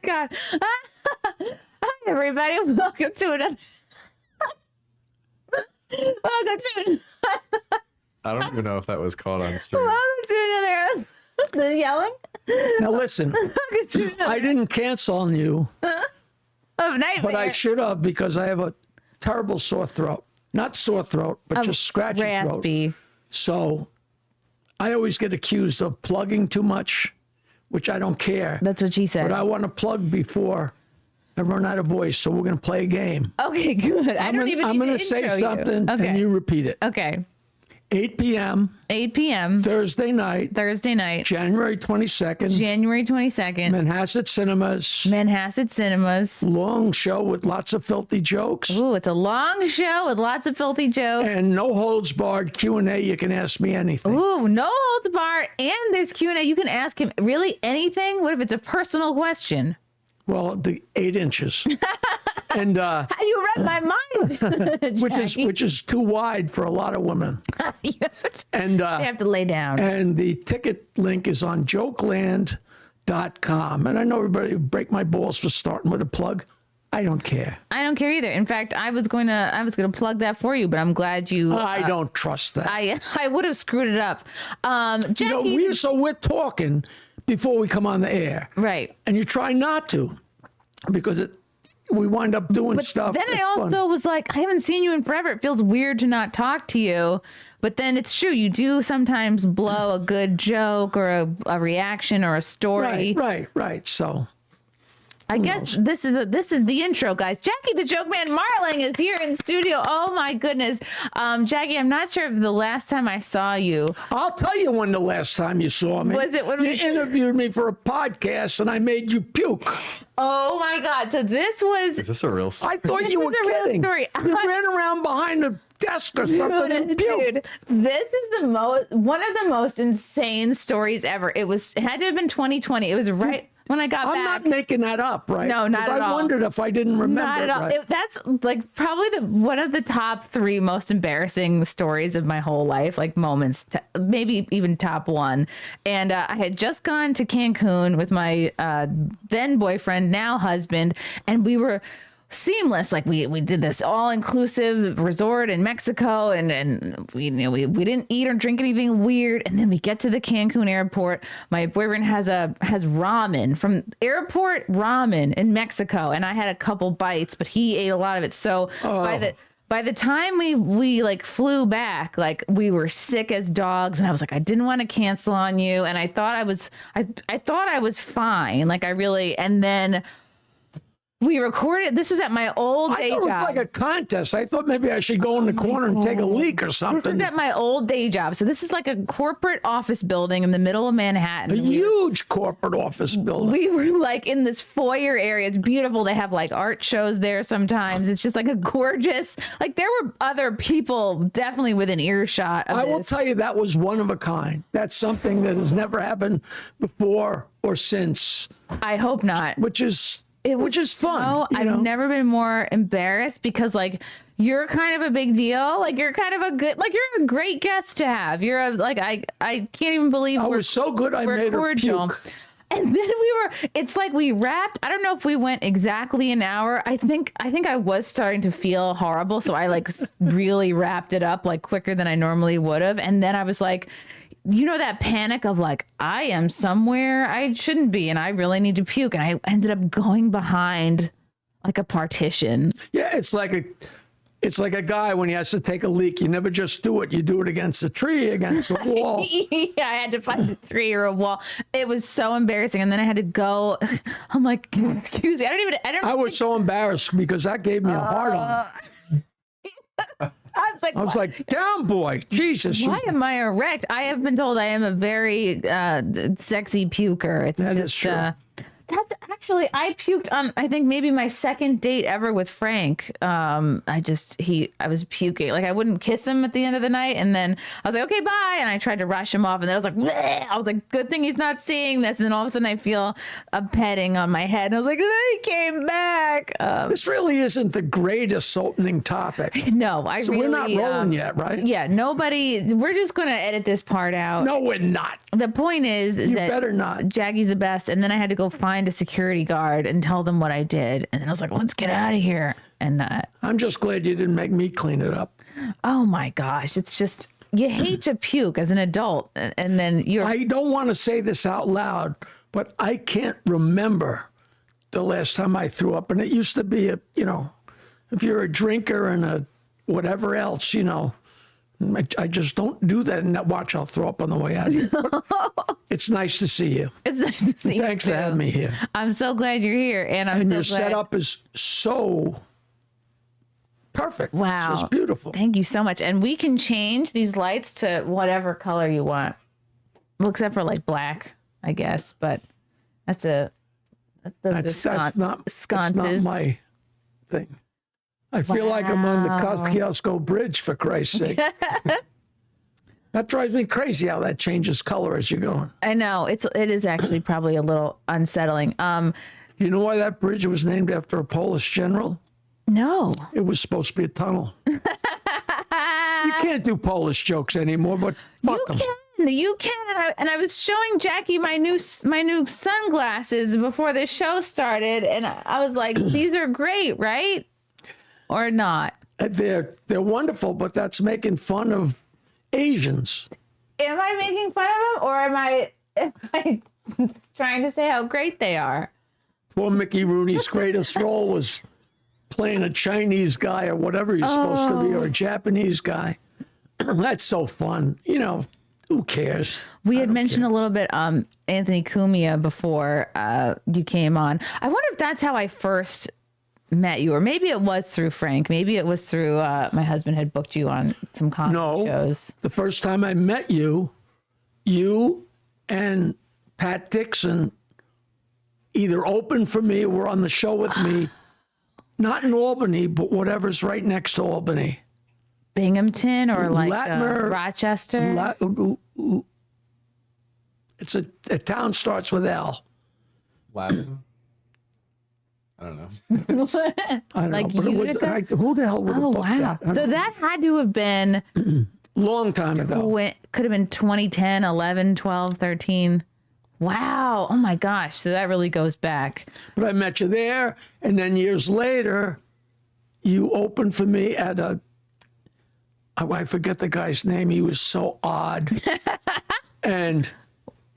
God. Hi, everybody. Welcome to another. Welcome to. I don't even know if that was caught on stream. Welcome to another. The yelling. Now listen, I didn't cancel on you, Of NightMayr. but I should have because I have a terrible sore throat. Not sore throat, but just scratchy raspy. throat. So I always get accused of plugging too much, which I don't care. That's what she said. But I want to plug before I run out of voice. So we're going to play a game. Okay, good. I'm going to say something and you repeat it. Okay. 8 p.m. 8 p.m. Thursday night, January 22nd. January 22nd. Manhasset Cinemas. Long show with lots of filthy jokes. Ooh, it's a long show with lots of filthy jokes. And no holds barred Q&A. You can ask me anything. Ooh, no holds barred. And there's Q&A. You can ask him really anything. What if it's a personal question? Well, the 8 inches. And you read my mind. which is too wide for a lot of women. And they have to lay down. And the ticket link is on jokeland.com. And I know everybody will break my balls for starting with a plug. I don't care. I don't care either. In fact, I was going to plug that for you, but I'm glad you. I don't trust that. I would have screwed it up. Jackie, so we're talking before we come on the air, right? And you try not to, because we wind up doing stuff. Then I also was like, I haven't seen you in forever. It feels weird to not talk to you. But then it's true. You do sometimes blow a good joke or a reaction or a story. Right. So I guess this is the intro, guys. Jackie the Joke Man Martling is here in studio. Oh my goodness, Jackie, I'm not sure if the last time I saw you. I'll tell you when the last time you saw me. Was it when you interviewed me for a podcast and I made you puke? Oh my God! So this was. Is this a real story? I thought you were kidding. You ran around behind the desk or something and puked. Dude, this is one of the most insane stories ever. It had to have been 2020. It was right when I got back. I'm not making that up, right? No, not at all. I wondered if I didn't remember. Not at all. Right. That's like probably one of the top 3 most embarrassing stories of my whole life, like moments, maybe even top 1. And I had just gone to Cancun with my then boyfriend, now husband, and we were seamless. Like we did this all-inclusive resort in Mexico, and we didn't eat or drink anything weird. And then we get to the Cancun airport. My boyfriend has ramen from airport ramen in Mexico, and I had a couple bites, but he ate a lot of it. So by the time we like flew back, like we were sick as dogs, and I was like, I didn't want to cancel on you, and I thought I was fine. Like and then we recorded. This was at my old day job. I thought it was like a contest. I thought maybe I should go in the corner and take a leak or something. This is at my old day job. So this is like a corporate office building in the middle of Manhattan. A huge corporate office building. We were like in this foyer area. It's beautiful. They have like art shows there sometimes. It's just like a gorgeous, like there were other people definitely within earshot of I will tell you that was one of a kind. That's something that has never happened before or since. I hope not. Which is fun. I've never been more embarrassed because like you're kind of a big deal. Like you're kind of you're a great guest to have. You're I can't even believe I was so good I made her puke. And then it's like we wrapped. I don't know if we went exactly an hour. I think I was starting to feel horrible. So I like really wrapped it up like quicker than I normally would have. And then I was like, that panic of like, I am somewhere I shouldn't be and I really need to puke. And I ended up going behind like a partition. Yeah, it's like a guy when he has to take a leak. You never just do it. You do it against a tree, against a wall. Yeah, I had to find a tree or a wall. It was so embarrassing. And then I had to go. I'm like, excuse me. I was so embarrassed because that gave me a hard on. I was like, down boy, Jesus. Why am I erect? I have been told I am a very sexy puker. That is true. Actually, I puked on, I think maybe my second date ever with Frank. I was puking. Like I wouldn't kiss him at the end of the night. And then I was like, okay, bye. And I tried to rush him off. And then I was like, bleh! I was like, good thing he's not seeing this. And then all of a sudden I feel a petting on my head. And I was like, he came back. This really isn't the greatest opening topic. No, we're not rolling yet, right? Yeah, we're just going to edit this part out. No, we're not. The point is you that better not. Jackie's the best. And then I had to go find a security security guard and tell them what I did. And then I was like, let's get out of here. And I'm just glad you didn't make me clean it up. oh my gosh, it's just, you hate to puke as an adult. And then you're. I don't want to say this out loud, but I can't remember the last time I threw up. And it used to be, if you're a drinker and a whatever else, I just don't do that. And watch, I'll throw up on the way out of here. It's nice to see you. It's nice to see you. Thanks for having me here. I'm so glad you're here. And I'm And so your glad. setup is so perfect. Wow. It's just beautiful. Thank you so much. And we can change these lights to whatever color you want. Well, except for like black, I guess. But that's That's not sconces. my thing. I feel like I'm on the Kosciuszko Bridge, for Christ's sake. That drives me crazy how that changes color as you're going. I know it is actually probably a little unsettling. You know why that bridge was named after a Polish general? No. It was supposed to be a tunnel. You can't do Polish jokes anymore, but fuck them. You can. And I was showing Jackie my new sunglasses before the show started, and I was like, "These are great, right? Or not?" They're wonderful, but that's making fun of Asians. Am I making fun of them, or am I trying to say how great they are? Poor Mickey Rooney's greatest role was playing a Chinese guy or whatever he's supposed to be, or a Japanese guy. That's so fun. Who cares? We had mentioned a little bit Anthony Cumia before you came on. I wonder if that's how I first met you, or maybe it was through Frank. Maybe it was through my husband had booked you on some comedy shows. The first time I met you, you and Pat Dixon either opened for me or were on the show with me, not in Albany, but whatever's right next to Albany. Binghamton or like Latimer, Rochester? It's a town starts with L. Latin? I don't know. I don't Like know, but Utica? who the hell would have Oh, booked wow. that? So that had to have been, Long time ago. could have been 2010, 11, 12, 13. Wow. Oh my gosh. So that really goes back. But I met you there, and then years later, you opened for me at I forget the guy's name. He was so odd. And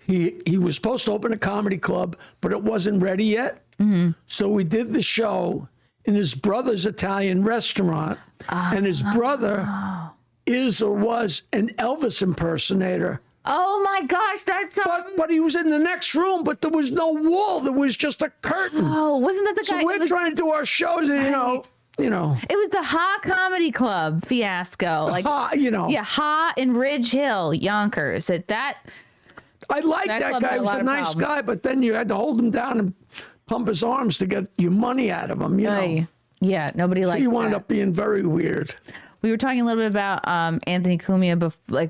he was supposed to open a comedy club, but it wasn't ready yet. Mm-hmm. So we did the show in his brother's Italian restaurant. And his brother is or was an Elvis impersonator. Oh my gosh. That's But he was in the next room, but there was no wall. There was just a curtain. Oh, wasn't that the guy? So we're trying to do our shows, and you know. It was the Ha Comedy Club fiasco. Like, Yeah, Ha in Ridge Hill, Yonkers. I liked that club guy. had He a was lot a of nice problems. guy, but then you had to hold him down and pump his arms to get your money out of him, Oy. Yeah, nobody So liked he that. wound up being very weird. We were talking a little bit about Anthony Cumia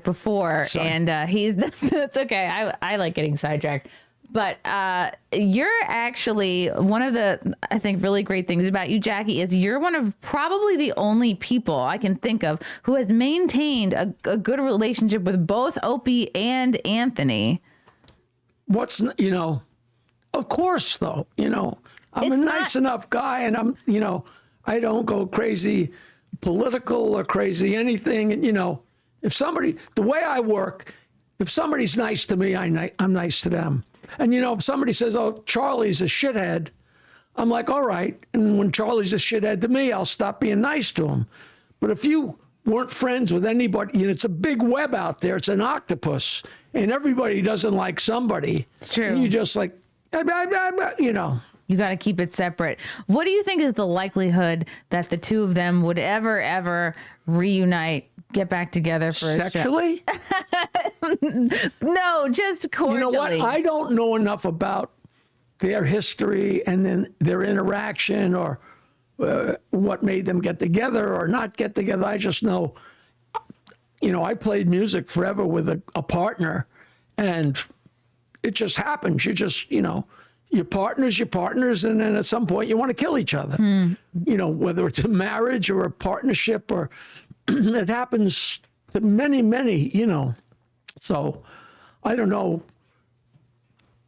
before, Sorry. and he's it's okay. I like getting sidetracked, but you're actually one of the, I think, really great things about you, Jackie, is you're one of probably the only people I can think of who has maintained a good relationship with both Opie and Anthony. Of course, though, I'm a nice enough guy, and I don't go crazy political or crazy anything. And, the way I work, if somebody's nice to me, I'm nice to them. And, if somebody says, oh, Charlie's a shithead, I'm like, all right. And when Charlie's a shithead to me, I'll stop being nice to him. But if you weren't friends with anybody, it's a big web out there. It's an octopus. And everybody doesn't like somebody. It's true. And you just like, You got to keep it separate. What do you think is the likelihood that the two of them would ever reunite, get back together for Sexually? a show? No, just cordially. You know what? I don't know enough about their history and then their interaction or what made them get together or not get together. I just know, I played music forever with a partner, and it just happens. You just, your partners, and then at some point you want to kill each other. Whether it's a marriage or a partnership, or it happens to many, So I don't know.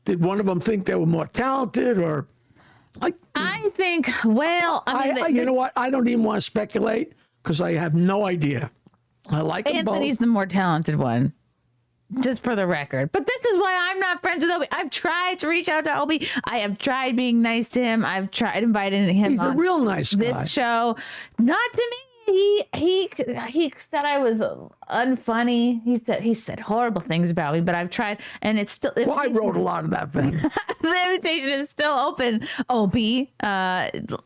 Did one of them think they were more talented, or I think, well, I mean, you know what? I don't even want to speculate because I have no idea. I like them both. Anthony's the more talented one, just for the record. But this is why I'm not friends with Obi. I've tried to reach out to Obi. I have tried being nice to him. I've tried inviting him. He's a on real nice guy. this show. Not to me. He said I was unfunny. He said horrible things about me, but I've tried, and it's still. Well, I wrote a lot of that thing. The invitation is still open. Obi,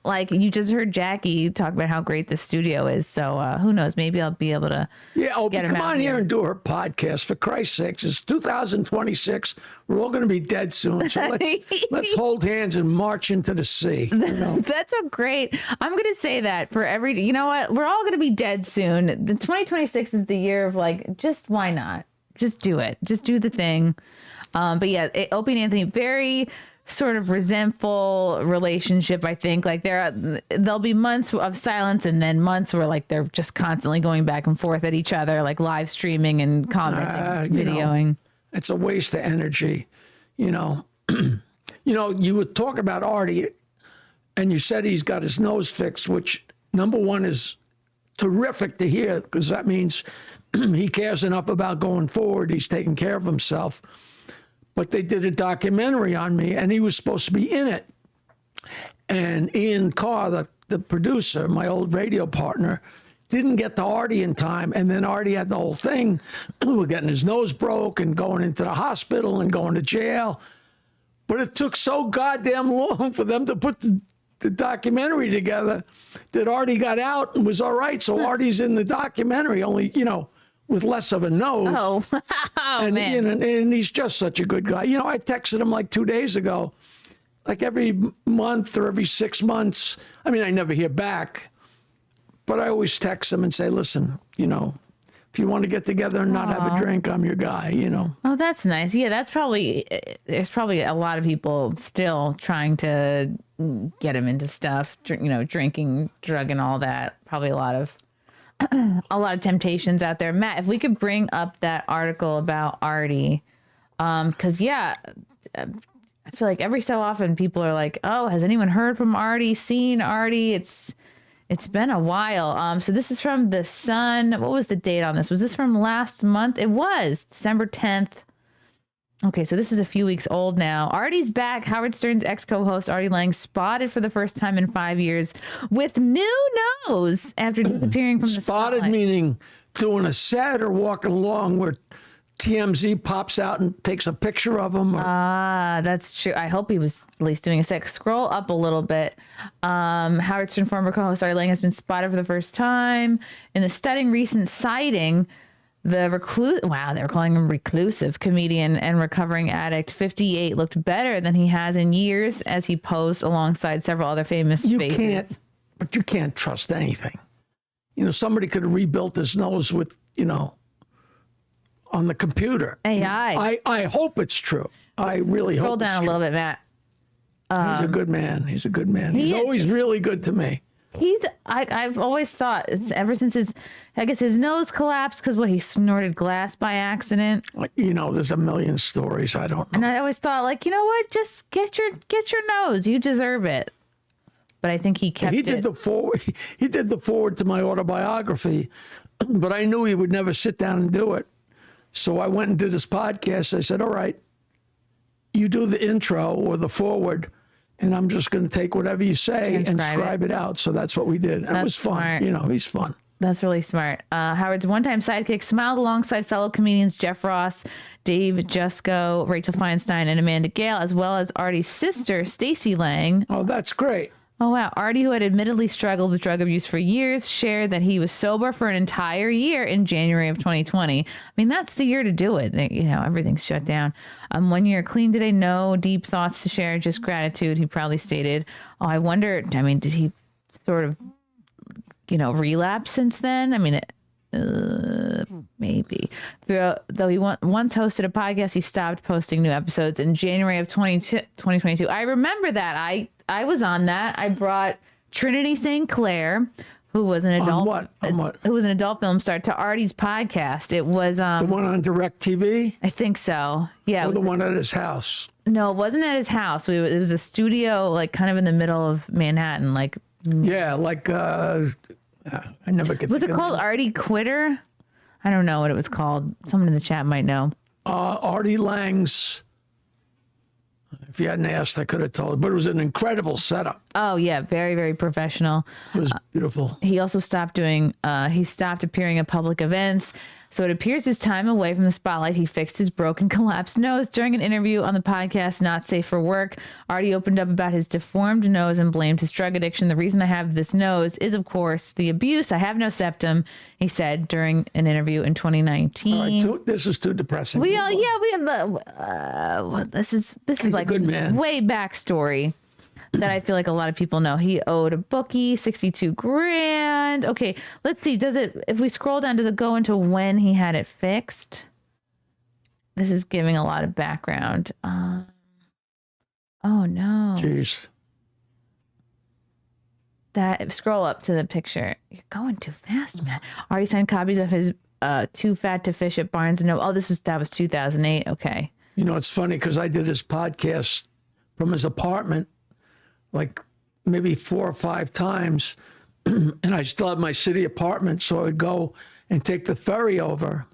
like you just heard Jackie talk about how great this studio is. So who knows? Maybe I'll be able to. Yeah, Obi, get him come out on here. here and do her podcast. For Christ's sakes, it's 2026. We're all going to be dead soon. So let's hold hands and march into the sea. You know? That's a great. I'm going to say that for every. You know what? We're all going to be dead soon. The 2026 is the year of like, just why not? Just do it. Just do the thing. But yeah, Opie and Anthony, very sort of resentful relationship. I think like there'll be months of silence and then months where like they're just constantly going back and forth at each other, like live streaming and commenting, videoing. It's a waste of energy, you know. You would talk about Artie, and you said he's got his nose fixed, which number one is terrific to hear because that means he cares enough about going forward. He's taking care of himself. But they did a documentary on me, and he was supposed to be in it. And Ian Carr, the producer, my old radio partner, didn't get to Artie in time. And then Artie had the whole thing with getting his nose broke and going into the hospital and going to jail. But it took so goddamn long for them to put the documentary together that Artie got out and was all right. So Artie's in the documentary, only, with less of a nose. Oh, and, man. And he's just such a good guy. I texted him like 2 days ago, like every month or every 6 months. I mean, I never hear back, but I always text him and say, listen, if you want to get together and not have a drink, I'm your guy, Oh, that's nice. Yeah, there's probably a lot of people still trying to get him into stuff, drinking, drug and all that. Probably a lot of temptations out there. Matt, if we could bring up that article about Artie, because I feel like every so often people are like, oh, has anyone heard from Artie, seen Artie? It's been a while. So this is from The Sun. What was the date on this? Was this from last month? It was December 10th. Okay, so this is a few weeks old now. Artie's back. Howard Stern's ex-co-host Artie Lang spotted for the first time in 5 years with new nose after disappearing from the spotted spotlight. Meaning doing a set or walking along where TMZ pops out and takes a picture of him. That's true. I hope he was at least doing a sec. Scroll up a little bit. Howard Stern former co-host Artie Lang has been spotted for the first time in the stunning recent sighting. The they were calling him reclusive comedian and recovering addict 58 looked better than he has in years as he posed alongside several other famous faces. You can't trust anything. Somebody could have rebuilt his nose with, on the computer. AI. I hope it's true. I really hope. Scroll down a little bit, Matt. He's a good man. He's a good man. He's is. always really good to me. I've always thought ever since his nose collapsed because he snorted glass by accident. There's a million stories. I don't know. And I always thought what, just get your nose. You deserve it. But I think he kept He did the forward to my autobiography, but I knew he would never sit down and do it. So I went and did his podcast. I said, all right, you do the intro or the forward, and I'm just going to take whatever you say and scribe it out. So that's what we did. It was fun. Smart. He's fun. That's really smart. Howard's one-time sidekick smiled alongside fellow comedians Jeff Ross, Dave Jusko, Rachel Feinstein, and Amanda Gale, as well as Artie's sister, Stacey Lang. Oh, that's great. Oh, wow. Artie, who had admittedly struggled with drug abuse for years, shared that he was sober for an entire year in January of 2020. I mean, that's the year to do it. Everything's shut down. 1 year clean today, no deep thoughts to share, just gratitude, he proudly stated. Oh, I wonder, did he sort of, relapse since then? I mean, maybe. Though he once hosted a podcast, he stopped posting new episodes in January of 2022. I remember that. I was on that. I brought Trinity St. Clair, who was an adult. On what? Who was an adult film star, to Artie's podcast. It was The one on DirecTV? I think so. Yeah. Or It the was, one at his house? no, it wasn't at his house. It was a studio, like kind of in the middle of Manhattan. Like, Yeah, like, I never get was it called Artie Quitter? I don't know what it was called. Someone in the chat might know. Artie Lang's. If you hadn't asked, I could have told. But it was an incredible setup. Oh yeah, very, very professional. It was beautiful. He also stopped doing, he stopped appearing at public events. So it appears his time away from the spotlight, he fixed his broken, collapsed nose during an interview on the podcast, Not Safe for Work. Artie opened up about his deformed nose and blamed his drug addiction. The reason I have this nose is, of course, the abuse. I have no septum, he said during an interview in 2019. All right, this is too depressing. We have the, this is like a good man. way backstory that I feel like a lot of people know. He owed a bookie 62 grand. Okay, let's see. If we scroll down, does it go into when he had it fixed? This is giving a lot of background. Oh no. Jeez. Scroll up to the picture. You're going too fast, man. Already signed copies of his Too Fat to Fish at Barnes & Noble. Oh, that was 2008. Okay. You know, it's funny because I did his podcast from his apartment like maybe 4 or 5 times. And I still have my city apartment. So I would go and take the ferry over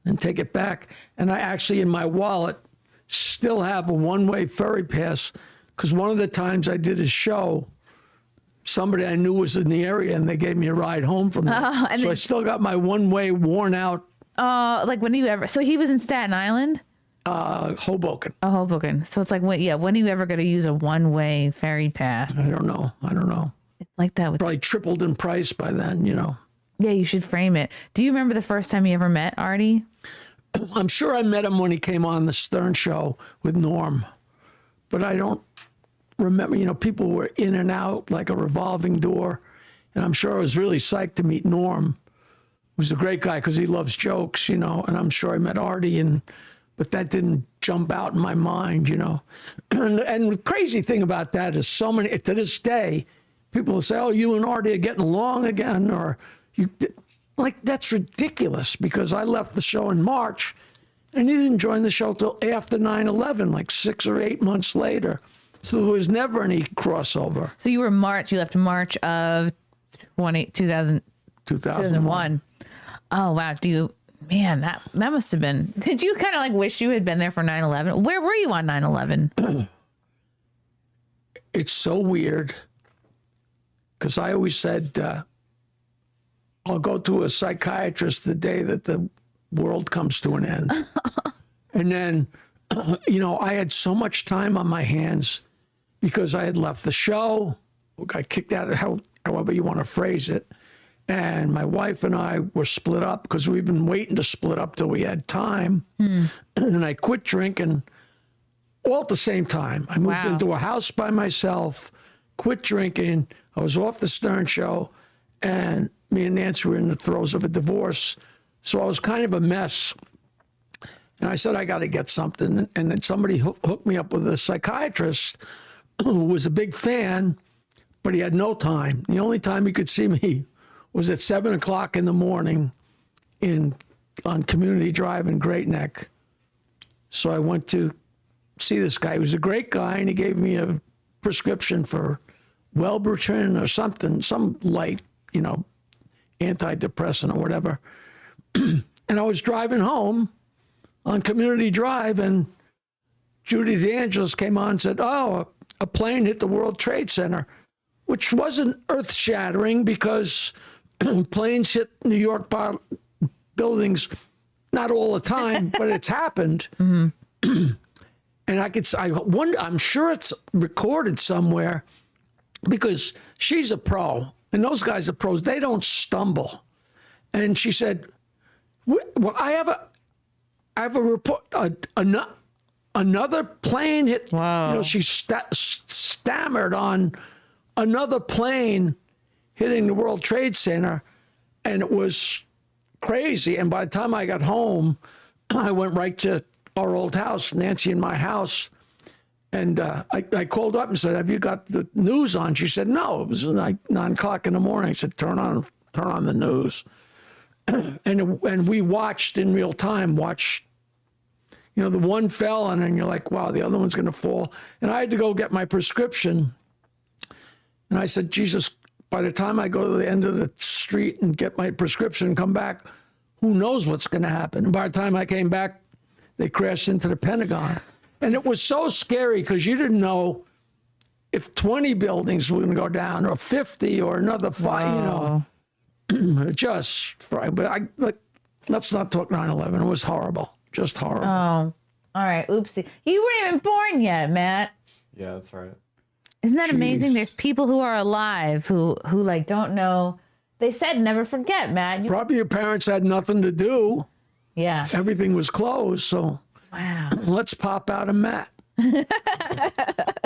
and take it back. And I actually, in my wallet, still have a one-way ferry pass because one of the times I did a show, somebody I knew was in the area and they gave me a ride home from there. So I still got my one-way worn out. Like when you ever, so he was in Staten Island? Hoboken. Oh, Hoboken. So it's like, when are you ever going to use a one-way ferry pass? I don't know. It's like that with, Probably tripled in price by then, you know. yeah, you should frame it. Do you remember the first time you ever met Artie? I'm sure I met him when he came on the Stern Show with Norm, but I don't remember. You know, people were in and out like a revolving door, and I'm sure I was really psyched to meet Norm, who's a great guy because he loves jokes, you know, and I'm sure I met Artie, but that didn't jump out in my mind, you know. And the crazy thing about that is so many, to this day, people will say, oh, you and Artie are getting along again, or you, like, that's ridiculous because I left the show in March and he didn't join the show till after 9/11, like 6 or 8 months later. So there was never any crossover. So you left March of 2001. Oh, wow. Man, that must have been, did you kind of like wish you had been there for 9/11? Where were you on 9/11? It's so weird because I always said, I'll go to a psychiatrist the day that the world comes to an end. And then, you know, I had so much time on my hands because I had left the show, got kicked out of however you want to phrase it. And my wife and I were split up because we've been waiting to split up till we had time. And I quit drinking all at the same time. I moved into a house by myself, quit drinking. I was off the Stern Show, and me and Nancy were in the throes of a divorce. So I was kind of a mess. And I said, I got to get something. And then somebody hooked me up with a psychiatrist who was a big fan, but he had no time. The only time he could see me was at 7 o'clock in the morning on Community Drive in Great Neck. So I went to see this guy. He was a great guy, and he gave me a prescription for Wellbutrin or something, some light, you know, antidepressant or whatever. And I was driving home on Community Drive, and Judy DeAngelis came on and said, oh, a plane hit the World Trade Center, which wasn't earth-shattering because planes hit New York buildings not all the time, but it's happened. And I wonder, I'm sure it's recorded somewhere because she's a pro and those guys are pros. They don't stumble. And she said, well, I have a report, another plane hit. Wow. You know, she stammered on another plane hitting the World Trade Center, and it was crazy. And by the time I got home, I went right to our old house, Nancy and my house, And I called up and said, "Have you got the news on?" She said, "No." It was like 9 o'clock in the morning. I said, turn on the news." and we watched in real time. The one fell, and then you're like, wow, the other one's going to fall. And I had to go get my prescription. And I said, Jesus, by the time I go to the end of the street and get my prescription and come back, who knows what's going to happen? And by the time I came back, they crashed into the Pentagon. And it was so scary because you didn't know if 20 buildings were going to go down or 50 or another 5, but let's not talk 9/11. It was horrible. Just horrible. Oh, all right. Oopsie. You weren't even born yet, Matt. Yeah, that's right. Isn't that amazing? There's people who are alive who like don't know. They said never forget, Matt. Probably your parents had nothing to do. Yeah. Everything was closed, so Wow. let's pop out a mat.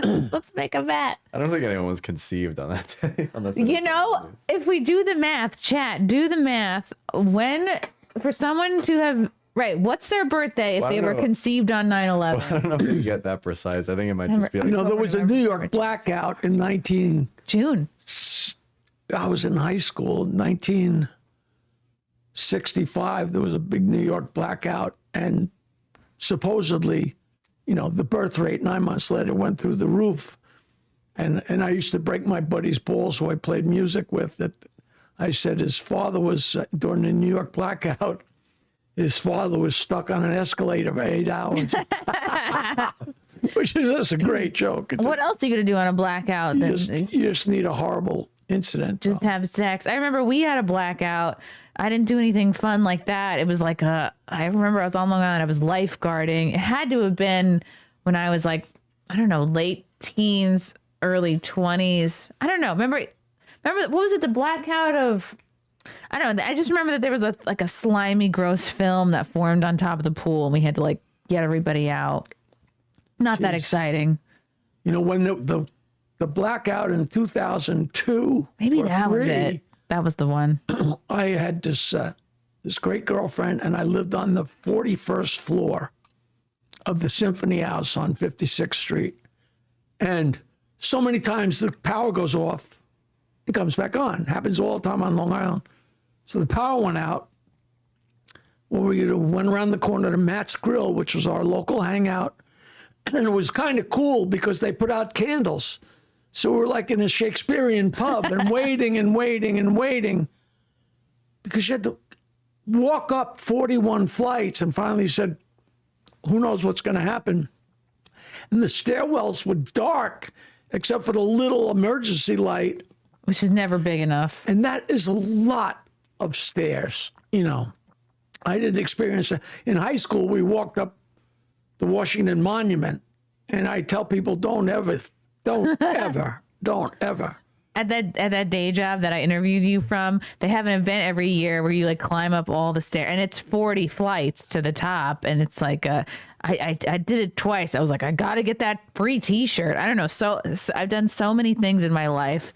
Let's make a Matt. I don't think anyone was conceived on that day. Unless If we do the math, chat, do the math. When, for someone to have, right, what's their birthday if they were conceived on 9/11? I don't know if you get that precise. I think it might just be like, There was a New York blackout in June. I was in high school, 1965. There was a big New York blackout, and supposedly, the birth rate 9 months later went through the roof. And I used to break my buddy's balls who I played music with. That I said his father was, during the New York blackout, his father was stuck on an escalator for 8 hours. Which is just a great joke. What else are you going to do on a blackout? You just need a horrible incident. Just have sex. I remember we had a blackout. I didn't do anything fun like that. It was like I remember I was on Long Island. I was lifeguarding. It had to have been when I was like, I don't know, late teens, early 20s. I don't know. Remember what was it? The blackout of, I don't know. I just remember that there was a slimy, gross film that formed on top of the pool, and we had to like get everybody out. Not that exciting. When the blackout in 2002. Maybe that was it. That was the one. I had this great girlfriend, and I lived on the 41st floor of the Symphony House on 56th Street. And so many times the power goes off, it comes back on. Happens all the time on Long Island. So the power went out. Well, we went around the corner to Matt's Grill, which was our local hangout. And it was kind of cool because they put out candles. So we're like in a Shakespearean pub and waiting and waiting and waiting because you had to walk up 41 flights, and finally said, who knows what's going to happen? And the stairwells were dark except for the little emergency light. Which is never big enough. And that is a lot of stairs, I didn't experience that. In high school, we walked up the Washington Monument, and I tell people, don't ever. At that day job that I interviewed you from, they have an event every year where you like climb up all the stairs, and it's 40 flights to the top, and it's like I did it twice. I was like, I got to get that free T-shirt. I don't know. So I've done so many things in my life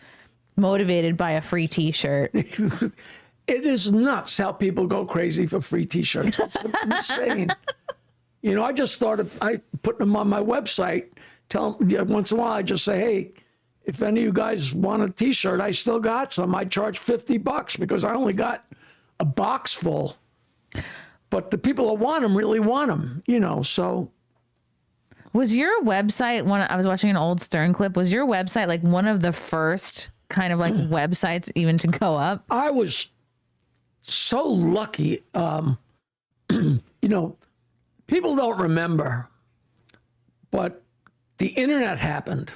motivated by a free T-shirt. It is nuts how people go crazy for free T-shirts. It's insane. I just started putting them on my website. Once in a while, I just say, hey, if any of you guys want a T-shirt, I still got some. I charge $50 because I only got a box full. But the people that want them really want them, so. Was your website, I was watching an old Stern clip, was your website like one of the first kind of like websites even to go up? I was so lucky. People don't remember, but the internet happened.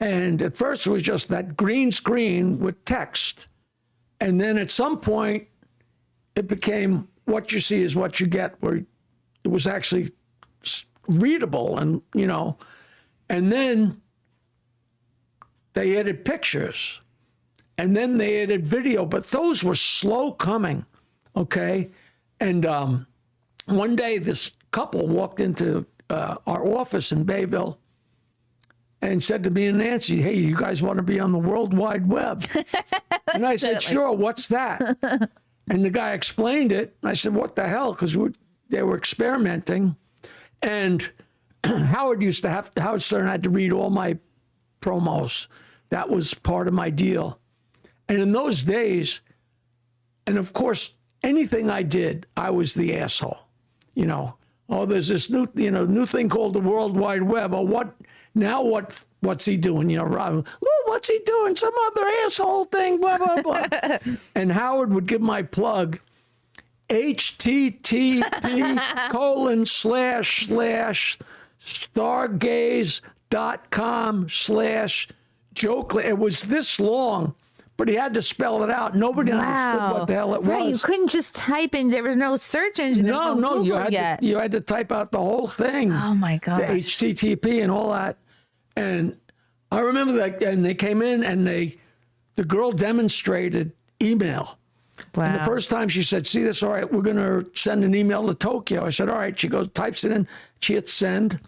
And at first it was just that green screen with text. And then at some point it became what you see is what you get, where it was actually readable and then they added pictures and then they added video, but those were slow coming. Okay. And one day this couple walked into our office in Bayville and said to me and Nancy, hey, you guys want to be on the World Wide Web? And I said, sure, what's that? And the guy explained it. I said, what the hell? Because they were experimenting. And Howard Stern had to read all my promos. That was part of my deal. And in those days, and of course, anything I did, I was the asshole. You know, oh, there's this new thing called the World Wide Web. Oh, what's he doing? You know, Rob, oh, what's he doing? Some other asshole thing, blah, blah, blah. And Howard would give my plug, http://stargaze.com/joke. It was this long, but he had to spell it out. Nobody understood what the hell it Right, was. you couldn't just type in. There was no search engine. No, Google you had to type out the whole thing. Oh my god. The HTTP and all that. And I remember that, and they came in and the girl demonstrated email. Wow. And the first time she said, see this, all right, we're going to send an email to Tokyo. I said, all right. She goes, types it in. She hits send.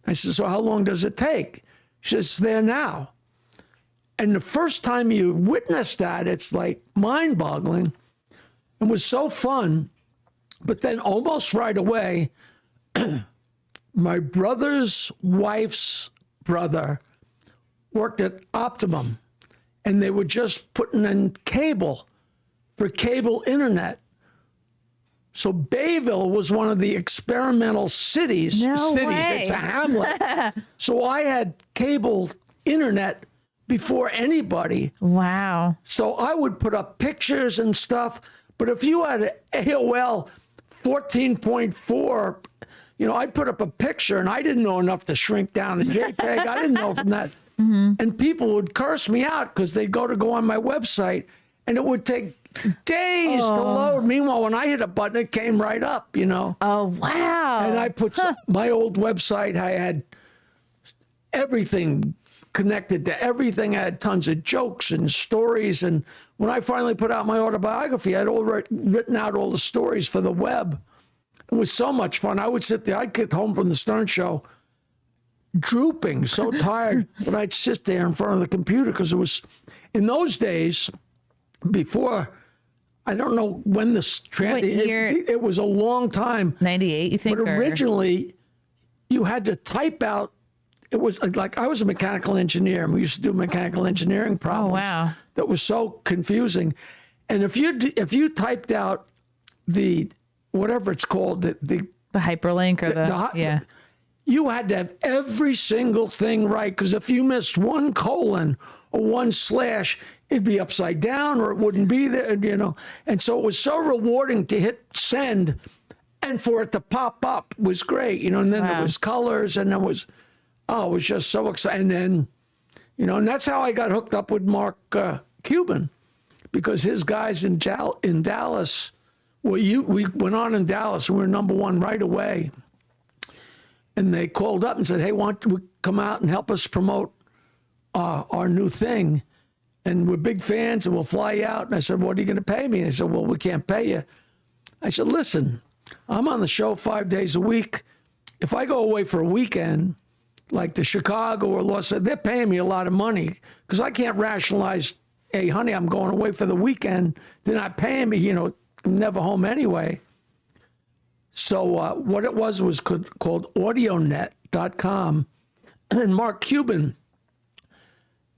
I said, so how long does it take? She says, it's there now. And the first time you witness that, it's like mind-boggling. It was so fun. But then almost right away, my brother's wife's brother worked at Optimum, and they were just putting in cable for cable internet. So Bayville was one of the experimental cities. No way. It's a hamlet. So I had cable internet before anybody. Wow. So I would put up pictures and stuff. But if you had AOL 14.4, you know, I'd put up a picture and I didn't know enough to shrink down a JPEG. I didn't know from that. And people would curse me out because they'd go on my website and it would take days to load. Meanwhile, when I hit a button, it came right up, you know. Oh, wow. And I put my old website, I had everything connected to everything. I had tons of jokes and stories. And when I finally put out my autobiography, I'd written out all the stories for the web. It was so much fun. I would sit there, I'd get home from the Stern Show drooping, so tired, but I'd sit there in front of the computer because it was, in those days, before, I don't know when this, it was a long time. 98, you think? But originally, you had to type out, it was like, I was a mechanical engineer, and we used to do mechanical engineering problems. Oh, wow. That was so confusing. And if you typed out the, whatever it's called, the hyperlink or yeah. You had to have every single thing right, because if you missed one colon or one slash, it'd be upside down or it wouldn't be there, you know. And so it was so rewarding to hit send and for it to pop up was great, you know. And then there was colors and it was just so exciting. And then, you know, and that's how I got hooked up with Mark Cuban, because his guys in Dallas, we went on in Dallas and we were #1 right away. And they called up and said, hey, why don't you come out and help us promote our new thing? And we're big fans and we'll fly you out. And I said, what are you going to pay me? And they said, well, we can't pay you. I said, listen, I'm on the show 5 days a week. If I go away for a weekend, like the Chicago or Los Angeles, they're paying me a lot of money because I can't rationalize, hey, honey, I'm going away for the weekend. They're not paying me, you know, I'm never home anyway. So what it was called audionet.com. And Mark Cuban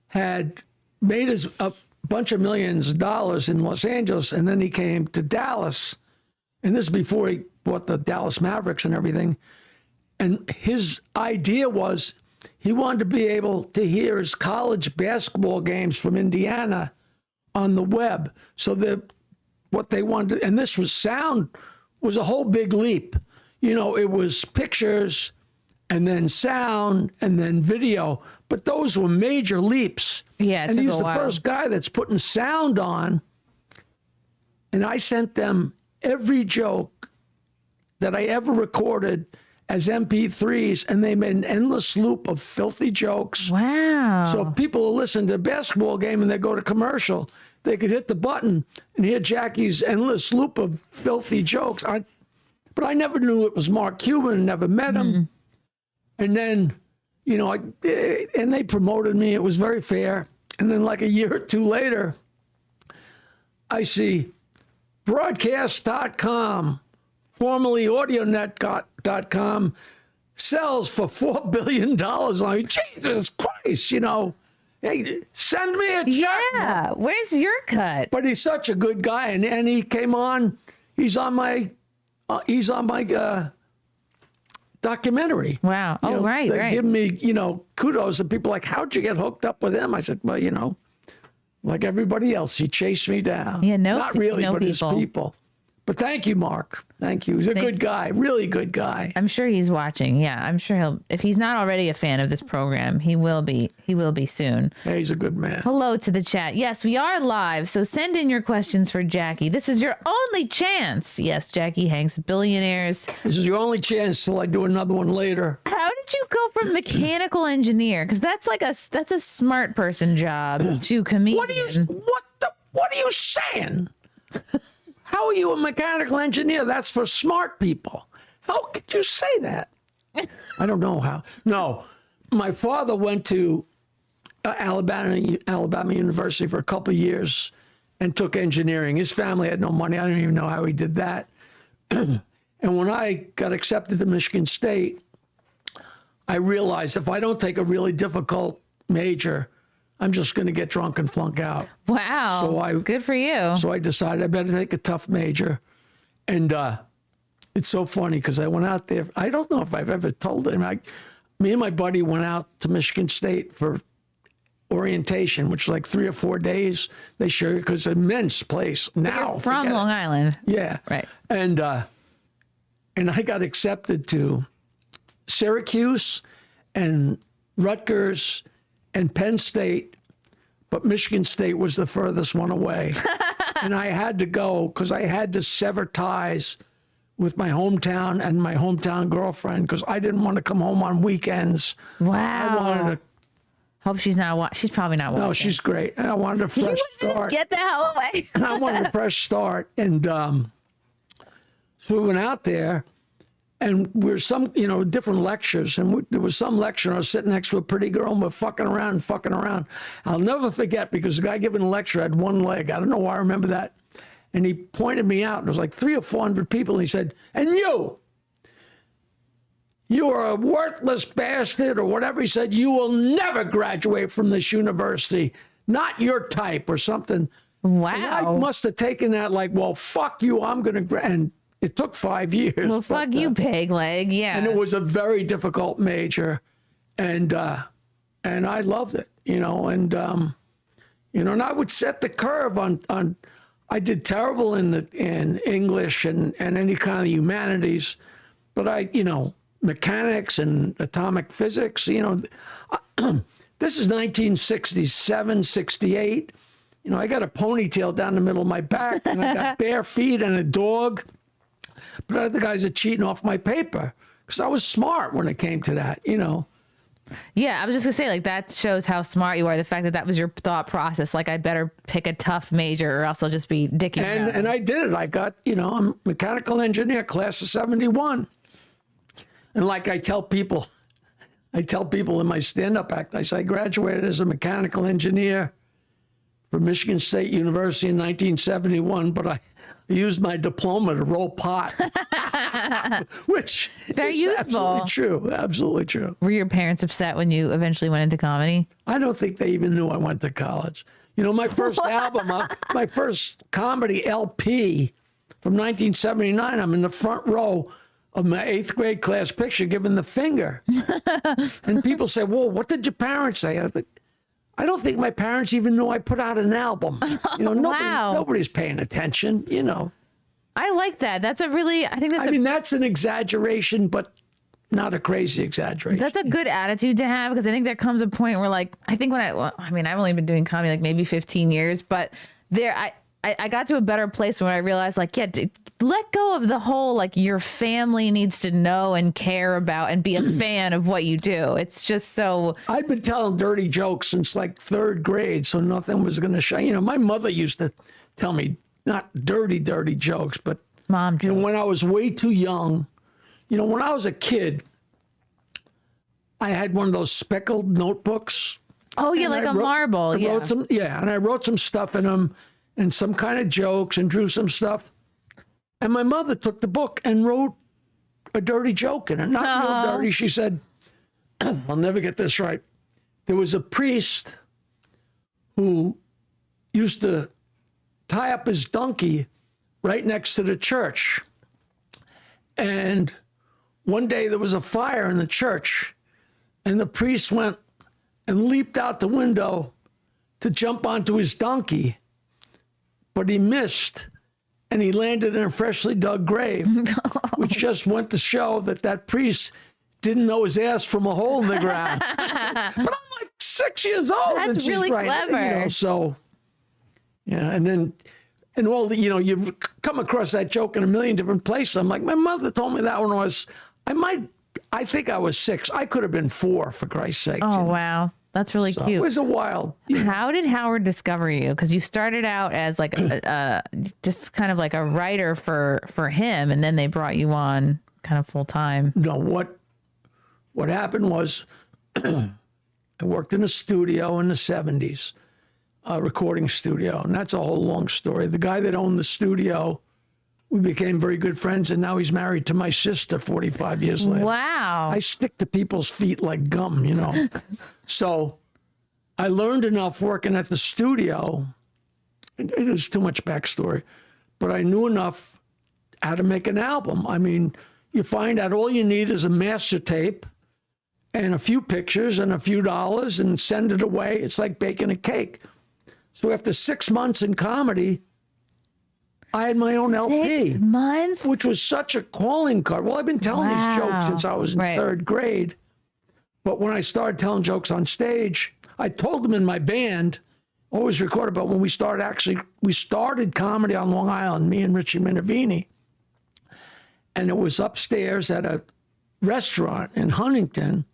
had made a bunch of millions of dollars in Los Angeles, and then he came to Dallas. And this is before he bought the Dallas Mavericks and everything. And his idea was he wanted to be able to hear his college basketball games from Indiana on the web. So what they wanted, and this was sound, was a whole big leap. You know, it was pictures and then sound and then video, but those were major leaps. Yeah, it and took he's a the while. first guy that's putting sound on. And I sent them every joke that I ever recorded as MP3s, and they made an endless loop of filthy jokes. Wow. So if people listen to a basketball game and they go to commercial, they could hit the button and hear Jackie's endless loop of filthy jokes. But I never knew it was Mark Cuban, never met him. And then, you know, and they promoted me. It was very fair. And then like a year or two later, I see broadcast.com, formerly audionet.com, sells for $4 billion. I'm like, Jesus Christ, you know. Hey, send me a check. Yeah. Where's your cut? But he's such a good guy, and he came on. He's on my documentary. Wow. You Oh, know, right, they right. give me, you know, kudos, and people are like, how'd you get hooked up with him? I said, well, you know, like everybody else, he chased me down. Yeah, not really, but his people. people. But thank you, Mark. Thank you. He's a good guy, really good guy. I'm sure he's watching. Yeah, I'm sure he'll. If he's not already a fan of this program, he will be. He will be soon. Yeah, he's a good man. Hello to the chat. Yes, we are live, so send in your questions for Jackie. This is your only chance. Yes, Jackie hangs with billionaires. This is your only chance till I do another one later. How did you go from mechanical engineer? Because that's a smart person job to comedian. What are you saying? How are you a mechanical engineer? That's for smart people. How could you say that? I don't know how. No, my father went to Alabama University for a couple of years and took engineering. His family had no money. I don't even know how he did that. And when I got accepted to Michigan State, I realized if I don't take a really difficult major, I'm just going to get drunk and flunk out. Wow. Good for you. So I decided I better take a tough major. And it's so funny because I went out there. I don't know if I've ever told him. Me and my buddy went out to Michigan State for orientation, which is like 3 or 4 days. They show you because it's an immense place now. You're from Long Island. Yeah. Right. And I got accepted to Syracuse and Rutgers and Penn State, but Michigan State was the furthest one away. And I had to go because I had to sever ties with my hometown and my hometown girlfriend because I didn't want to come home on weekends. Wow. I wanted to. Hope she's not. She's probably not watching. No, she's great. And I wanted a fresh start. Get the hell away. I wanted a fresh start. And so we went out there. And we're different lectures. And there was some lecturer, I was sitting next to a pretty girl, and we're fucking around. I'll never forget because the guy giving the lecture had one leg. I don't know why I remember that. And he pointed me out, and there was like 300 or 400 people. And he said, and you are a worthless bastard or whatever. He said, you will never graduate from this university. Not your type or something. Wow. And I must have taken that like, well, fuck you. I'm going to, and it took 5 years. Well, fuck you, peg leg. Yeah. And it was a very difficult major, and I loved it, and I would set the curve on. I did terrible in English and any kind of humanities, but mechanics and atomic physics. This is 1967, 68. I got a ponytail down the middle of my back, and I got bare feet and a dog. But other guys are cheating off my paper because I was smart when it came to that, Yeah, I was just gonna say, like, that shows how smart you are. The fact that was your thought process. Like, I better pick a tough major or else I'll just be dicking around. And I did it. I got, I'm a mechanical engineer, class of 71. And like I tell people in my stand-up act, I say I graduated as a mechanical engineer from Michigan State University in 1971, but I used my diploma to roll pot, which Very is useful. Absolutely true. Were your parents upset when you eventually went into comedy? I don't think they even knew I went to college. My first album, my first comedy LP from 1979, I'm in the front row of my 8th grade class picture giving the finger. And people say, well, what did your parents say? I think, I don't think my parents even knew I put out an album. Nobody's paying attention, I like that. That's a really, I think that's that's an exaggeration, but not a crazy exaggeration. that's a good attitude to have, because I think there comes a point where, like, I think I've only been doing comedy like maybe 15 years, but I got to a better place when I realized, like, let go of the whole, like, your family needs to know and care about and be a fan of what you do. It's just so. I'd been telling dirty jokes since like 3rd grade, so nothing was going to shine. My mother used to tell me not dirty jokes, but Mom jokes. When I was way too young, when I was a kid, I had one of those speckled notebooks. Oh, yeah, like a marble. I wrote some, and I wrote some stuff in them and some kind of jokes and drew some stuff. And my mother took the book and wrote a dirty joke in it. Not real dirty. She said, I'll never get this right. There was a priest who used to tie up his donkey right next to the church. And one day there was a fire in the church, and the priest went and leaped out the window to jump onto his donkey, but he missed, and he landed in a freshly dug grave, which just went to show that that priest didn't know his ass from a hole in the ground. But I'm like 6 years old. That's and she's really right, clever. so, yeah, and then, and all the, you come across that joke in a million different places. I'm like, my mother told me that when I think I was 6. I could have been 4, for Christ's sake. Oh, wow. That's really So cute. it was a wild. How did Howard discover you? Because you started out as like just kind of like a writer for him, and then they brought you on kind of full time. No, what happened was I worked in a studio in the 70s, a recording studio, and that's a whole long story. The guy that owned the studio, we became very good friends, and now he's married to my sister 45 years later. Wow. I stick to people's feet like gum, So I learned enough working at the studio. It was too much backstory, but I knew enough how to make an album. I mean, you find out all you need is a master tape and a few pictures and a few dollars and send it away. It's like baking a cake. So after 6 months in comedy, I had my own LP. 6 months? Which was such a calling card. Well, I've been telling these jokes since I was in third grade. But when I started telling jokes on stage, I told them in my band, always recorded, but when we started comedy on Long Island, me and Richie Minervini. And it was upstairs at a restaurant in Huntington.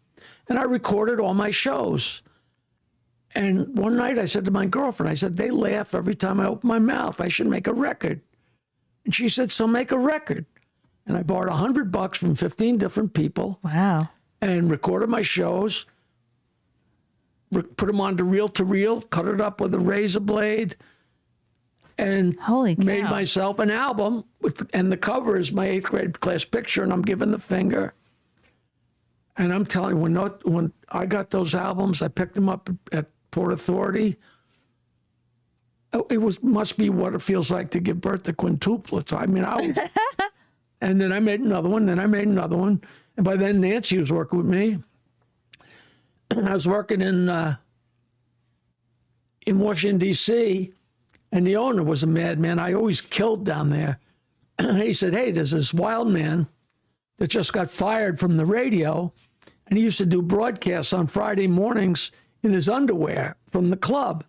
And I recorded all my shows. And one night I said to my girlfriend, I said, they laugh every time I open my mouth. I should make a record. And she said, so make a record. And I borrowed $100 from 15 different people. Wow. And recorded my shows, put them onto reel-to-reel, cut it up with a razor blade, and Holy cow. made myself an album. And the cover is my 8th grade class picture, and I'm giving the finger. And I'm telling you, when I got those albums, I picked them up at Port Authority. It must be what it feels like to give birth to quintuplets. I mean, and then I made another one, and by then Nancy was working with me. I was working in Washington, D.C., and the owner was a madman. I always killed down there. He said, hey, there's this wild man that just got fired from the radio, and he used to do broadcasts on Friday mornings in his underwear from the club.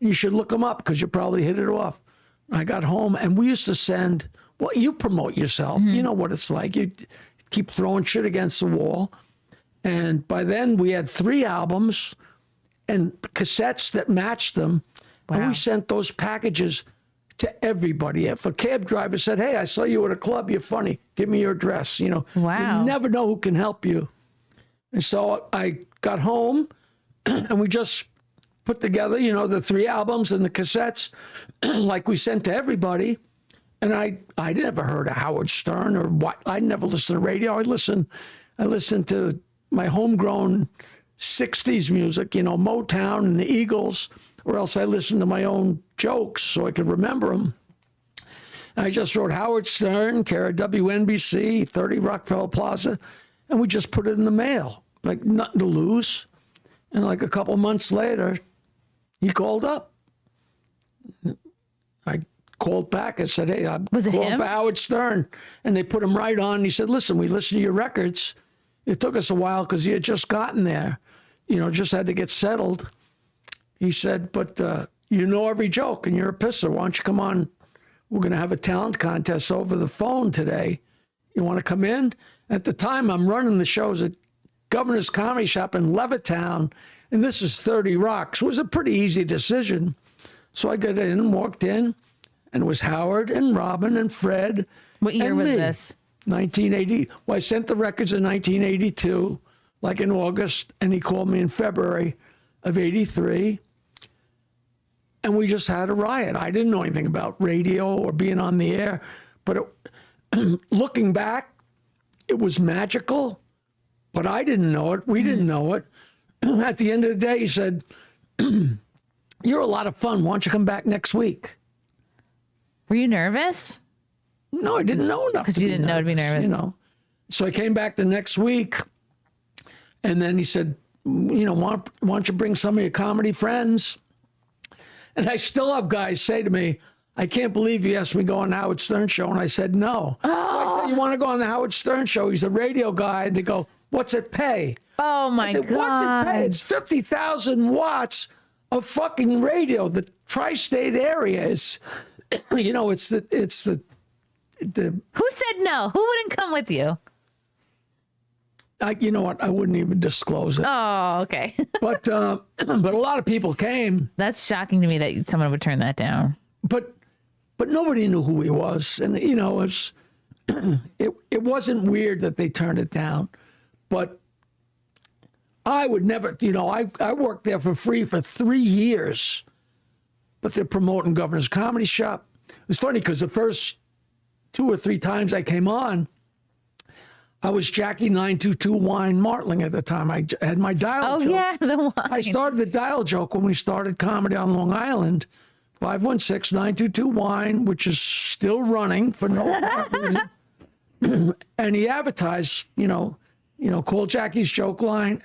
You should look him up because you probably hit it off. I got home, and we used to send, well, you promote yourself. You know what it's like. You keep throwing shit against the wall. And by then, we had 3 albums and cassettes that matched them. Wow. And we sent those packages to everybody. If a cab driver said, hey, I saw you at a club, you're funny, give me your address. Wow. You never know who can help you. And so I got home, and we just put together, the 3 albums and the cassettes like we sent to everybody. And I never heard of Howard Stern or what. I never listened to radio. I listened to my homegrown 60s music, Motown and the Eagles, or else I listened to my own jokes so I could remember them. And I just wrote Howard Stern, care of WNBC, 30 Rockefeller Plaza, and we just put it in the mail, like nothing to lose. And like a couple months later, he called up. I called back and said, hey, I'm calling for Howard Stern. And they put him right on. He said, listen, we listened to your records. It took us a while because he had just gotten there, just had to get settled. He said, but you know every joke and you're a pisser. Why don't you come on? We're going to have a talent contest over the phone today. You want to come in? At the time, I'm running the shows at Governor's Comedy Shop in Levittown, and this is 30 Rock. So it was a pretty easy decision. So I got in and walked in, and it was Howard and Robin and Fred. What year was this? 1980. Well, I sent the records in 1982, like in August, and he called me in February of 83. And we just had a riot. I didn't know anything about radio or being on the air, but looking back, it was magical, but I didn't know it. We didn't know it. At the end of the day, he said, "You're a lot of fun. Why don't you come back next week?" Were you nervous? No, I didn't know enough. Because you didn't know to be nervous. You know. So I came back the next week, and then he said, why don't you bring some of your comedy friends? And I still have guys say to me, "I can't believe you asked me to go on the Howard Stern show." And I said, no. So I said, "You want to go on the Howard Stern show?" He's a radio guy. And they go, "What's it pay?" Oh my I said, God. "What's it pay? It's 50,000 watts of fucking radio. The tri-state area is, it's the Who said no? Who wouldn't come with you? you know what? I wouldn't even disclose it. Oh, okay. But a lot of people came. That's shocking to me that someone would turn that down. But nobody knew who he was, and it wasn't weird that they turned it down. But I would never, I worked there for free for 3 years, but they're promoting Governor's Comedy Shop. It was funny because the first 2 or 3 times I came on, I was Jackie 922 Wine Martling at the time. I had my dial joke. Oh, yeah, the one. I started the dial joke when we started comedy on Long Island, 516-922-WINE, which is still running for no reason. And he advertised, call Jackie's joke line.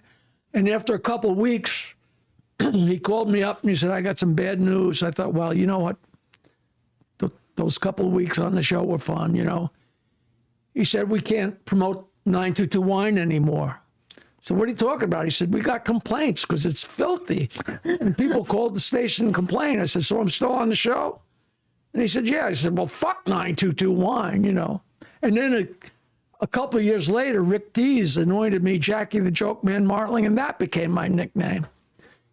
And after a couple of weeks, he called me up and he said, "I got some bad news." I thought, well, you know what? Those couple of weeks on the show were fun, He said, "We can't promote 922 Wine anymore." So what are you talking about? He said, "We got complaints because it's filthy." And people called the station and complained. I said, "So I'm still on the show?" And he said, "Yeah." I said, "Well, fuck 922 Wine, And then a couple of years later, Rick Dees anointed me Jackie the Joke Man Martling, and that became my nickname.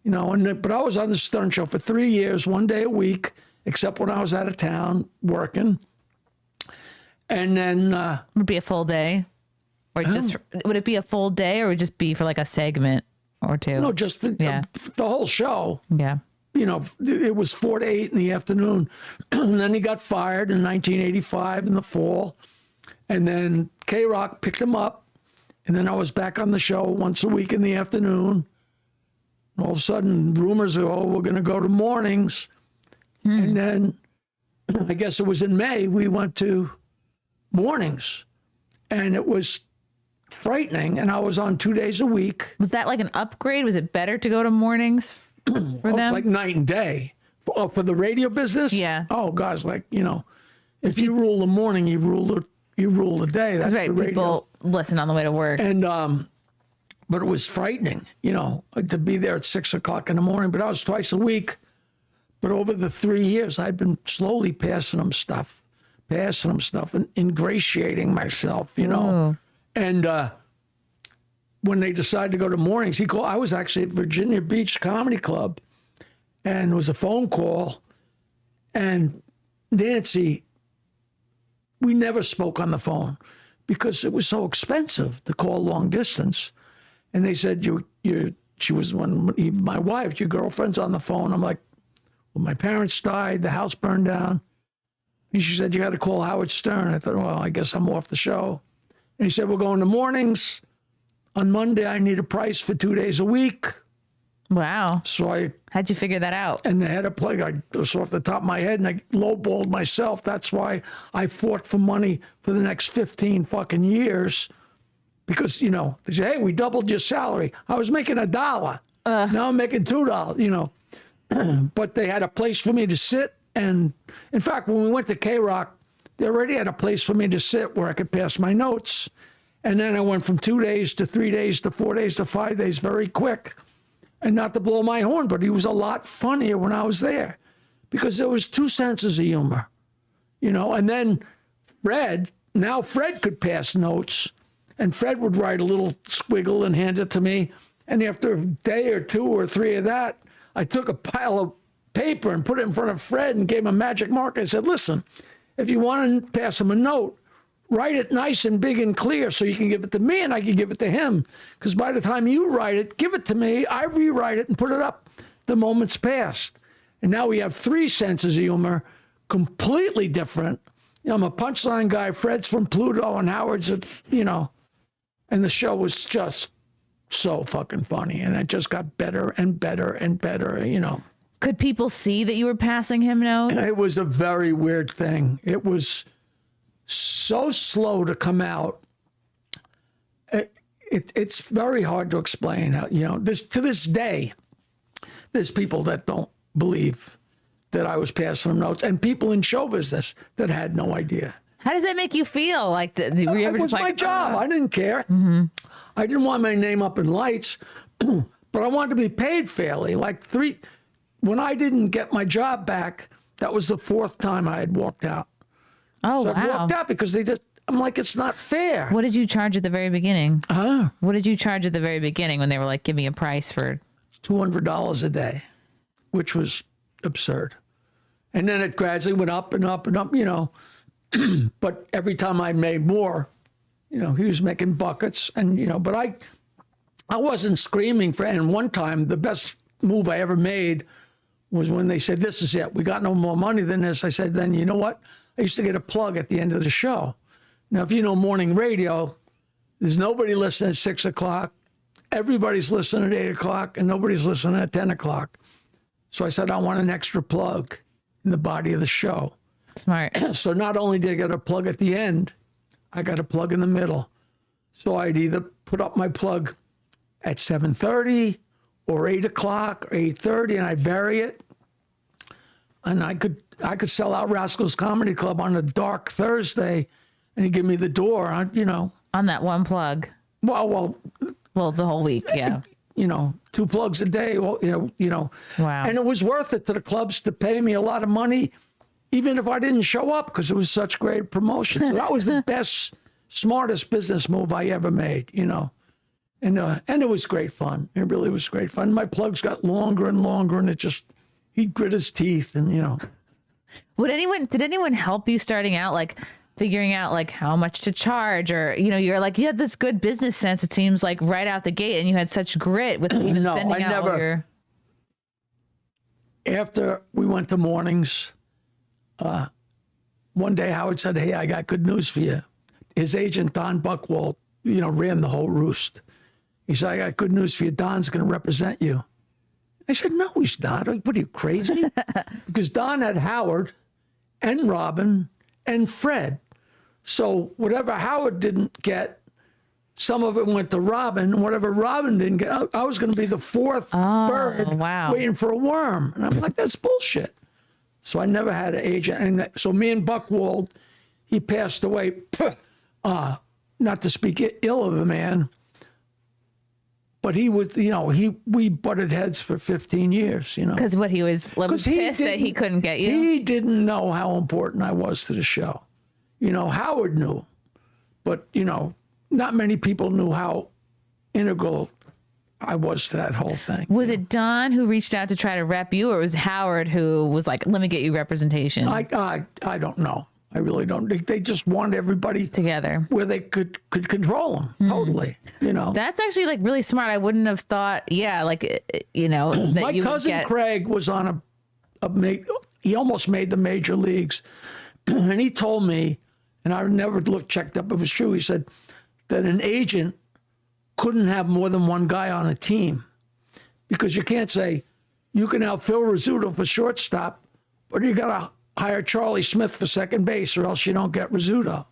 But I was on the Stern Show for 3 years, 1 day a week, except when I was out of town working. And then Would it be a full day? Or would it be a full day, or would it just be for like a segment or two? no, just the whole show. Yeah. It was 4 to 8 in the afternoon. And then he got fired in 1985 in the fall. And then K-Rock picked him up. And then I was back on the show once a week in the afternoon. And all of a sudden, rumors are, we're going to go to mornings. And then I guess it was in May, we went to mornings. And it was frightening. And I was on 2 days a week. Was that like an upgrade? Was it better to go to mornings for them? It's like night and day. For the radio business? Yeah. Oh, God, it's like, if you rule the morning, you rule the day. That's right. the radio. People listen on the way to work. And, but it was frightening, to be there at 6 o'clock in the morning. But I was twice a week. But over the 3 years, I'd been slowly passing them stuff and ingratiating myself, Ooh. And when they decided to go to mornings, I was actually at Virginia Beach Comedy Club, and it was a phone call. And Nancy, we never spoke on the phone because it was so expensive to call long distance. And they said, she was my wife, your girlfriend's on the phone. I'm like, well, my parents died, the house burned down. And she said, "You got to call Howard Stern." I thought, well, I guess I'm off the show. And he said, "We're going to mornings. On Monday, I need a price for 2 days a week." Wow. So How'd you figure that out? and they had a play, I just off the top of my head, and I lowballed myself. That's why I fought for money for the next 15 fucking years. Because, they say, "Hey, we doubled your salary." I was making $1. Now I'm making $2, But they had a place for me to sit. And in fact, when we went to K-Rock, they already had a place for me to sit where I could pass my notes. And then I went from 2 days to 3 days to 4 days to 5 days very quick. And not to blow my horn, but he was a lot funnier when I was there because there was 2 senses of humor, And then Fred could pass notes, and Fred would write a little squiggle and hand it to me. And after a day or 2 or 3 of that, I took a pile of paper and put it in front of Fred and gave him a magic marker. I said, "Listen, if you want to pass him a note, write it nice and big and clear so you can give it to me and I can give it to him. Because by the time you write it, give it to me, I rewrite it and put it up the moment's passed." And now we have 3 senses of humor, completely different. I'm a punchline guy. Fred's from Pluto and Howard's, And the show was just so fucking funny. And it just got better and better and better, you know. Could people see that you were passing him notes? It was a very weird thing. It was so slow to come out. It's very hard to explain how, you know, to this day, there's people that don't believe that I was passing them notes, and people in show business that had no idea. How does that make you feel? Like, were you ever It was just my like, job. I didn't care. I didn't want my name up in lights, but I wanted to be paid fairly. When I didn't get my job back, that was the fourth time I had walked out. oh, So I wow. walked out because I'm like, it's not fair. What did you charge at the very beginning? Huh? What did you charge at the very beginning when they were like, give me a price for? $200 a day, which was absurd. And then it gradually went up and up and up, you know. But every time I made more, you know, he was making buckets. And, you know, but I wasn't screaming for, and one time the best move I ever made was when they said, this is it. We got no more money than this. I said, then you know what? I used to get a plug at the end of the show. Now, if you know morning radio, there's nobody listening at 6 o'clock. Everybody's listening at 8 o'clock, and nobody's listening at 10 o'clock. So I said, I want an extra plug in the body of the show. Smart. So not only did I get a plug at the end, I got a plug in the middle. So I'd either put up my plug at 7:30 or 8 o'clock or 8:30, and I'd vary it. And I could sell out Rascals Comedy Club on a dark Thursday, and he'd give me the door, you know. On that one plug. Well, The whole week. Yeah. you know, 2 plugs a day, well, you know. Wow. And it was worth it to the clubs to pay me a lot of money, even if I didn't show up, because it was such great promotion. So that was the best, smartest business move I ever made, you know. And it was great fun. It really was great fun. My plugs got longer and longer, and he'd grit his teeth, and, you know. Did anyone help you starting out, like figuring out like how much to charge, or, you know, you had this good business sense, it seems like, right out the gate, and you had such grit with even No, sending I out never. all your... After we went to mornings, one day Howard said, hey, I got good news for you. His agent, Don Buchwald, you know, ran the whole roost. He said, I got good news for you. Don's going to represent you. I said, no, he's not. What are you, crazy? Because Don had Howard and Robin and Fred. So whatever Howard didn't get, some of it went to Robin. Whatever Robin didn't get, I was going to be the fourth bird wow. waiting for a worm. And I'm like, that's bullshit. So I never had an agent. And so me and Buchwald, he passed away, not to speak ill of the man, but he was, you know, we butted heads for 15 years, you know. Because he was pissed that he couldn't get you? He didn't know how important I was to the show. You know, Howard knew, but, you know, not many people knew how integral I was to that whole thing. Was it Don who reached out to try to rep you, or was Howard who was like, let me get you representation? I don't know. I really don't. They just wanted everybody Together. where they could control them totally, you know. That's actually like really smart. I wouldn't have thought, like, you know, that My you would cousin get... Craig was on he almost made the major leagues. And he told me, and I never checked up if it was true, he said that an agent couldn't have more than one guy on a team, because you can't say, you can have Phil Rizzuto for shortstop, but you got to hire Charlie Smith for second base, or else you don't get Rizzuto.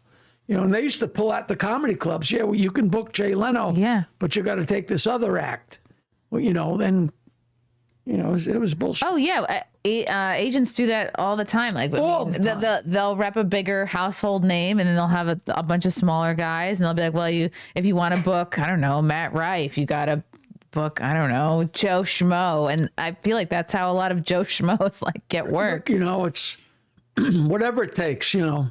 You know, and they used to pull out the comedy clubs. Yeah, well, you can book Jay Leno, Yeah. but you got to take this other act. Well, you know, then, you know, it was bullshit. Oh, yeah. Agents do that all the time. Like, All the time. they'll rep a bigger household name, and then they'll have a bunch of smaller guys, and they'll be like, well, if you want to book, I don't know, Matt Rife, you got to book, I don't know, Joe Schmo. And I feel like that's how a lot of Joe Schmoes like get work. You know, it's whatever it takes, you know.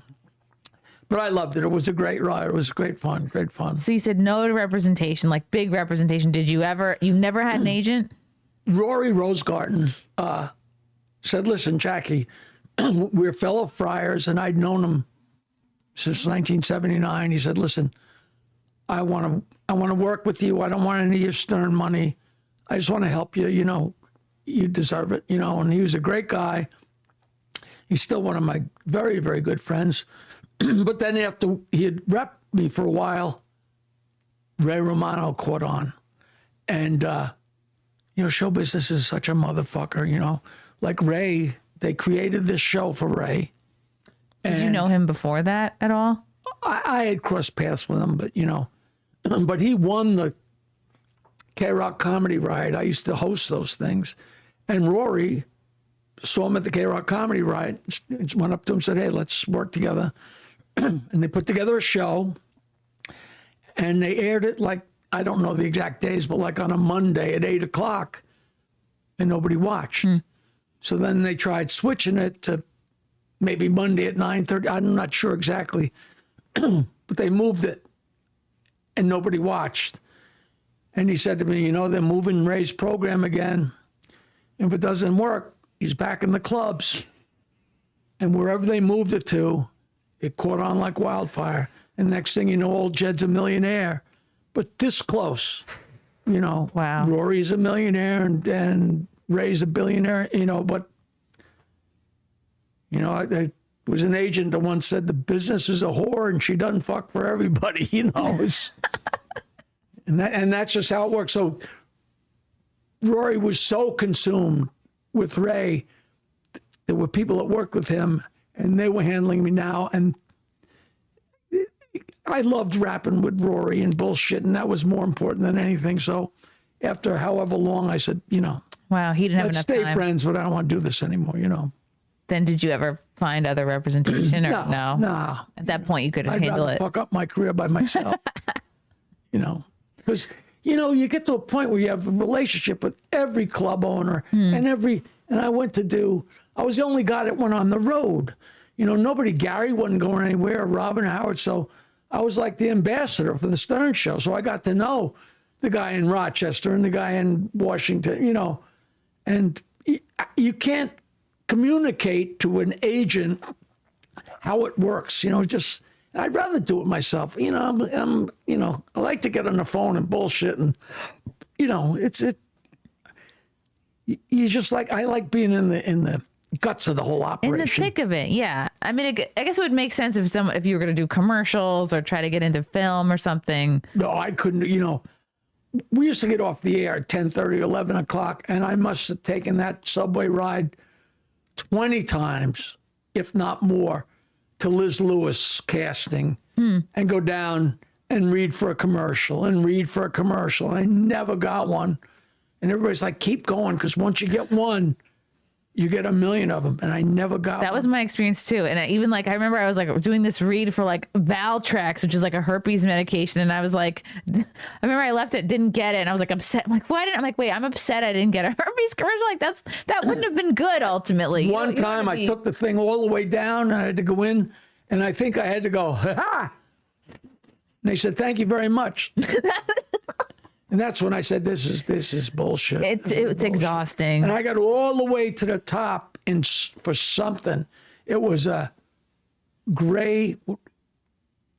But I loved it. It was a great ride. It was great fun, great fun. So you said no to representation, like big representation. You never had an agent? Rory Rosegarten said, listen, Jackie, we're fellow friars, and I'd known him since 1979. He said, listen, I want to work with you. I don't want any of your stern money. I just want to help you. You know, you deserve it, you know. And he was a great guy. He's still one of my very, very good friends. But then after he had repped me for a while, Ray Romano caught on. And, show business is such a motherfucker, Like Ray, they created this show for Ray. Did you know him before that at all? I had crossed paths with him, but, but he won the K-Rock Comedy Ride. I used to host those things. And Rory saw him at the K-Rock Comedy Ride, went up to him and said, hey, let's work together. And they put together a show, and they aired it like, I don't know the exact days, but like on a Monday at 8 o'clock, and nobody watched. So then they tried switching it to maybe Monday at 9:30. I'm not sure exactly, but they moved it, and nobody watched. And he said to me, they're moving Ray's program again. If it doesn't work, he's back in the clubs. And wherever they moved it to, it caught on like wildfire. And next thing you know, old Jed's a millionaire. But this close, Wow. Rory's a millionaire and Ray's a billionaire, but, I was an agent that once said the business is a whore and she doesn't fuck for everybody, and that's just how it works. So Rory was so consumed with Ray. There were people that worked with him and they were handling me now. And I loved rapping with Rory and bullshit, and that was more important than anything. So after however long, I said, Wow, he didn't have let's enough stay time. friends, but I don't want to do this anymore, Then did you ever find other representation or no? No. At that point, you couldn't I'd handle rather it. fuck up my career by myself, Because, you get to a point where you have a relationship with every club owner and I was the only guy that went on the road. Gary wasn't going anywhere, or Robin Howard. So I was like the ambassador for the Stern Show. So I got to know the guy in Rochester and the guy in Washington, and you can't communicate to an agent how it works, I'd rather do it myself. I like to get on the phone and bullshit and, you just like, I like being in the guts of the whole In operation. the thick of it, yeah. I mean, I guess it would make sense if you were going to do commercials or try to get into film or something. No, I couldn't, we used to get off the air at 10:30, 11 o'clock, and I must have taken that subway ride 20 times, if not more, to Liz Lewis casting and go down and read for a commercial. I never got one. And everybody's like, keep going, because once you get one, you get a million of them. And I never got That one. was my experience too. And I remember I was like doing this read for like Valtrex, which is like a herpes medication. And I was like, I remember I left it, didn't get it. And I was like upset. I'm like, why didn't I'm like, wait, I'm upset I didn't get a herpes commercial. Like that wouldn't have been good ultimately. One time I took the thing all the way down and I had to go in, and I think I had to go, ha! And they said, thank you very much. And that's when I said, this is bullshit. It's exhausting. And I got all the way to the top for something. It was a Grey's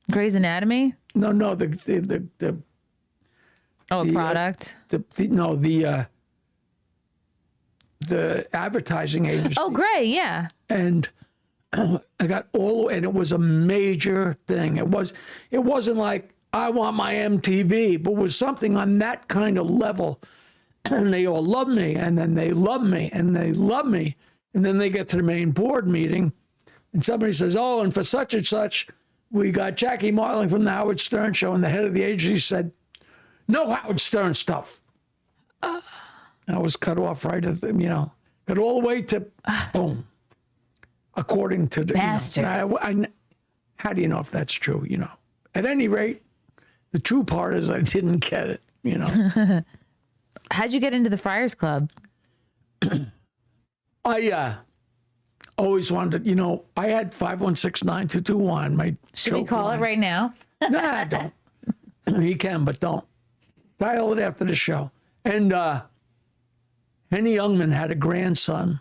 Anatomy? No, the Product. the advertising agency. Oh, Grey, yeah. And I got and it was a major thing. It wasn't like, I want my MTV, but it was something on that kind of level. And they all love me, and then they love me, and they love me. And then they get to the main board meeting, and somebody says, oh, and for such and such, we got Jackie Martling from the Howard Stern Show, and the head of the agency said, no Howard Stern stuff. I was cut off right at got all the way to boom. According to the Bastard. How do you know if that's true? At any rate, the true part is I didn't get it. How'd you get into the Friars Club? I always wanted to, I had 516-9221. My Should we call it right now? Nah, don't. You can, but don't. Dial it after the show. And Henny Youngman had a grandson.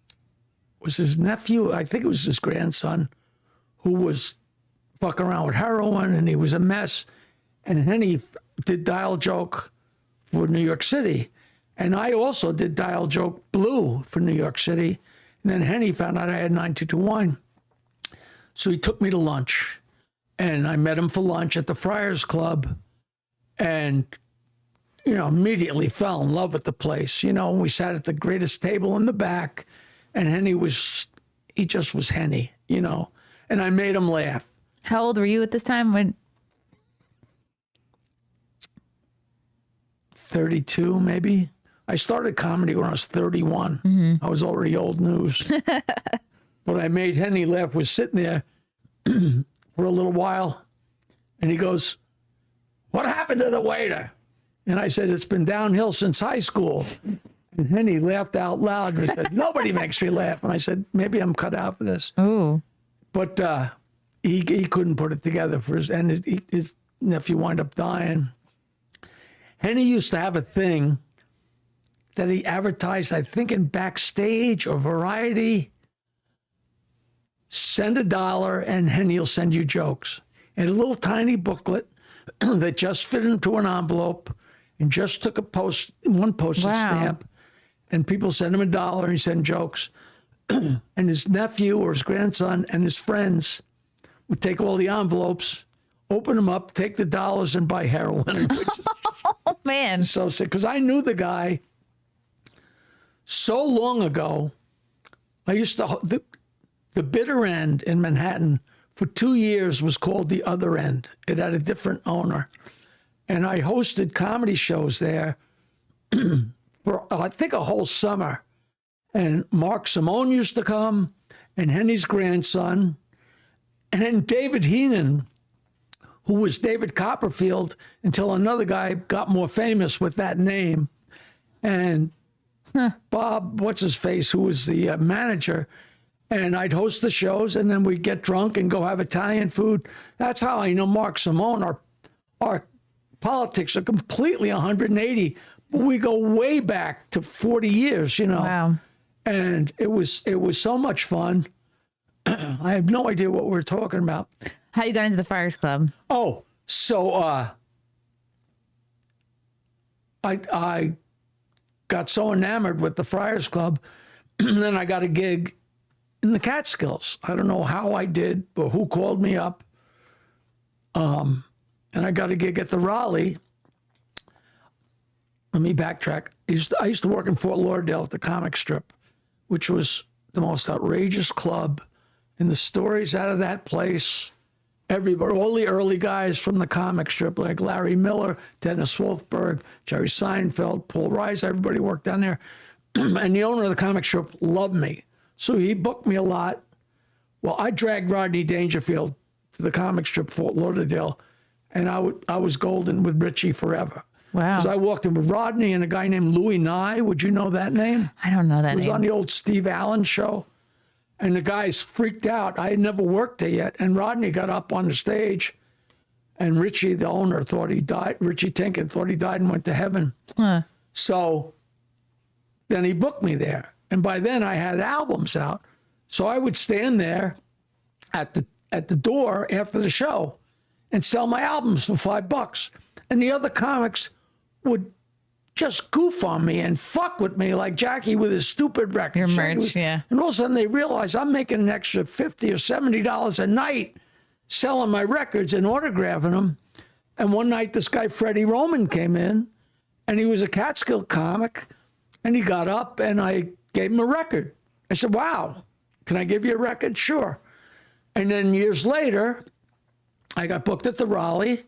It was his nephew, I think it was his grandson, who was fucking around with heroin, and he was a mess. And Henny did Dial Joke for New York City. And I also did Dial Joke Blue for New York City. And then Henny found out I had 922 So he took me to lunch. And I met him for lunch at the Friars Club. and, you know, immediately fell in love with the place. You know, we sat at the greatest table in the back, and he just was Henny, you know, and I made him laugh. How old were you at this time? When 32, maybe. I started comedy when I was 31. I was already old news. But I made Henny laugh, was sitting there for a little while, and he goes, "What happened to the waiter?" And I said, "It's been downhill since high school." And Henny laughed out loud and he said, "Nobody makes me laugh." And I said, "Maybe I'm cut out for this." Ooh. But he couldn't put it together for his nephew wound up dying. Henny used to have a thing that he advertised, I think in Backstage or Variety. Send $1 and Henny will send you jokes. And a little tiny booklet that just fit into an envelope and just took one postage stamp. And people send him $1 and he sent jokes. And his nephew or his grandson and his friends would take all the envelopes, open them up, take the dollars and buy heroin. Oh, man. So sick. Because I knew the guy so long ago. I used to, the bitter end in Manhattan for 2 years was called the other end. It had a different owner. And I hosted comedy shows there for, I think, a whole summer. And Mark Simone used to come, and Henny's grandson, and then David Heenan, who was David Copperfield until another guy got more famous with that name. And Bob, what's his face, who was the manager, and I'd host the shows, and then we'd get drunk and go have Italian food. That's how I know Mark Simone. Our politics are completely 180, but we go way back to 40 years, you know. Wow. And it was so much fun. I have no idea what we're talking about. How you got into the Friars Club? Oh, so I got so enamored with the Friars Club, and then I got a gig in the Catskills. I don't know how I did, or who called me up. And I got a gig at the Raleigh. Let me backtrack. I used to work in Fort Lauderdale at the comic strip, which was the most outrageous club. And the stories out of that place, everybody, all the early guys from the comic strip, like Larry Miller, Dennis Wolfberg, Jerry Seinfeld, Paul Reiser, everybody worked down there. And the owner of the comic strip loved me. So he booked me a lot. Well, I dragged Rodney Dangerfield to the comic strip, Fort Lauderdale, and I was golden with Richie forever. Wow. Because I walked in with Rodney and a guy named Louis Nye. Would you know that name? I don't know that He was name. on the old Steve Allen show. And the guys freaked out. I had never worked there yet. And Rodney got up on the stage, and Richie, the owner, thought he died. Richie Tinkin thought he died and went to heaven. Huh. So then he booked me there. And by then I had albums out. So I would stand there at the door after the show and sell my albums for $5. And the other comics would just goof on me and fuck with me, like Jackie with his stupid record. Your merch, yeah. And all of a sudden they realize I'm making an extra $50 or $70 a night selling my records and autographing them. And one night this guy, Freddie Roman, came in, and he was a Catskill comic, and he got up and I gave him a record. I said, "Wow, can I give you a record?" "Sure." And then years later, I got booked at the Raleigh,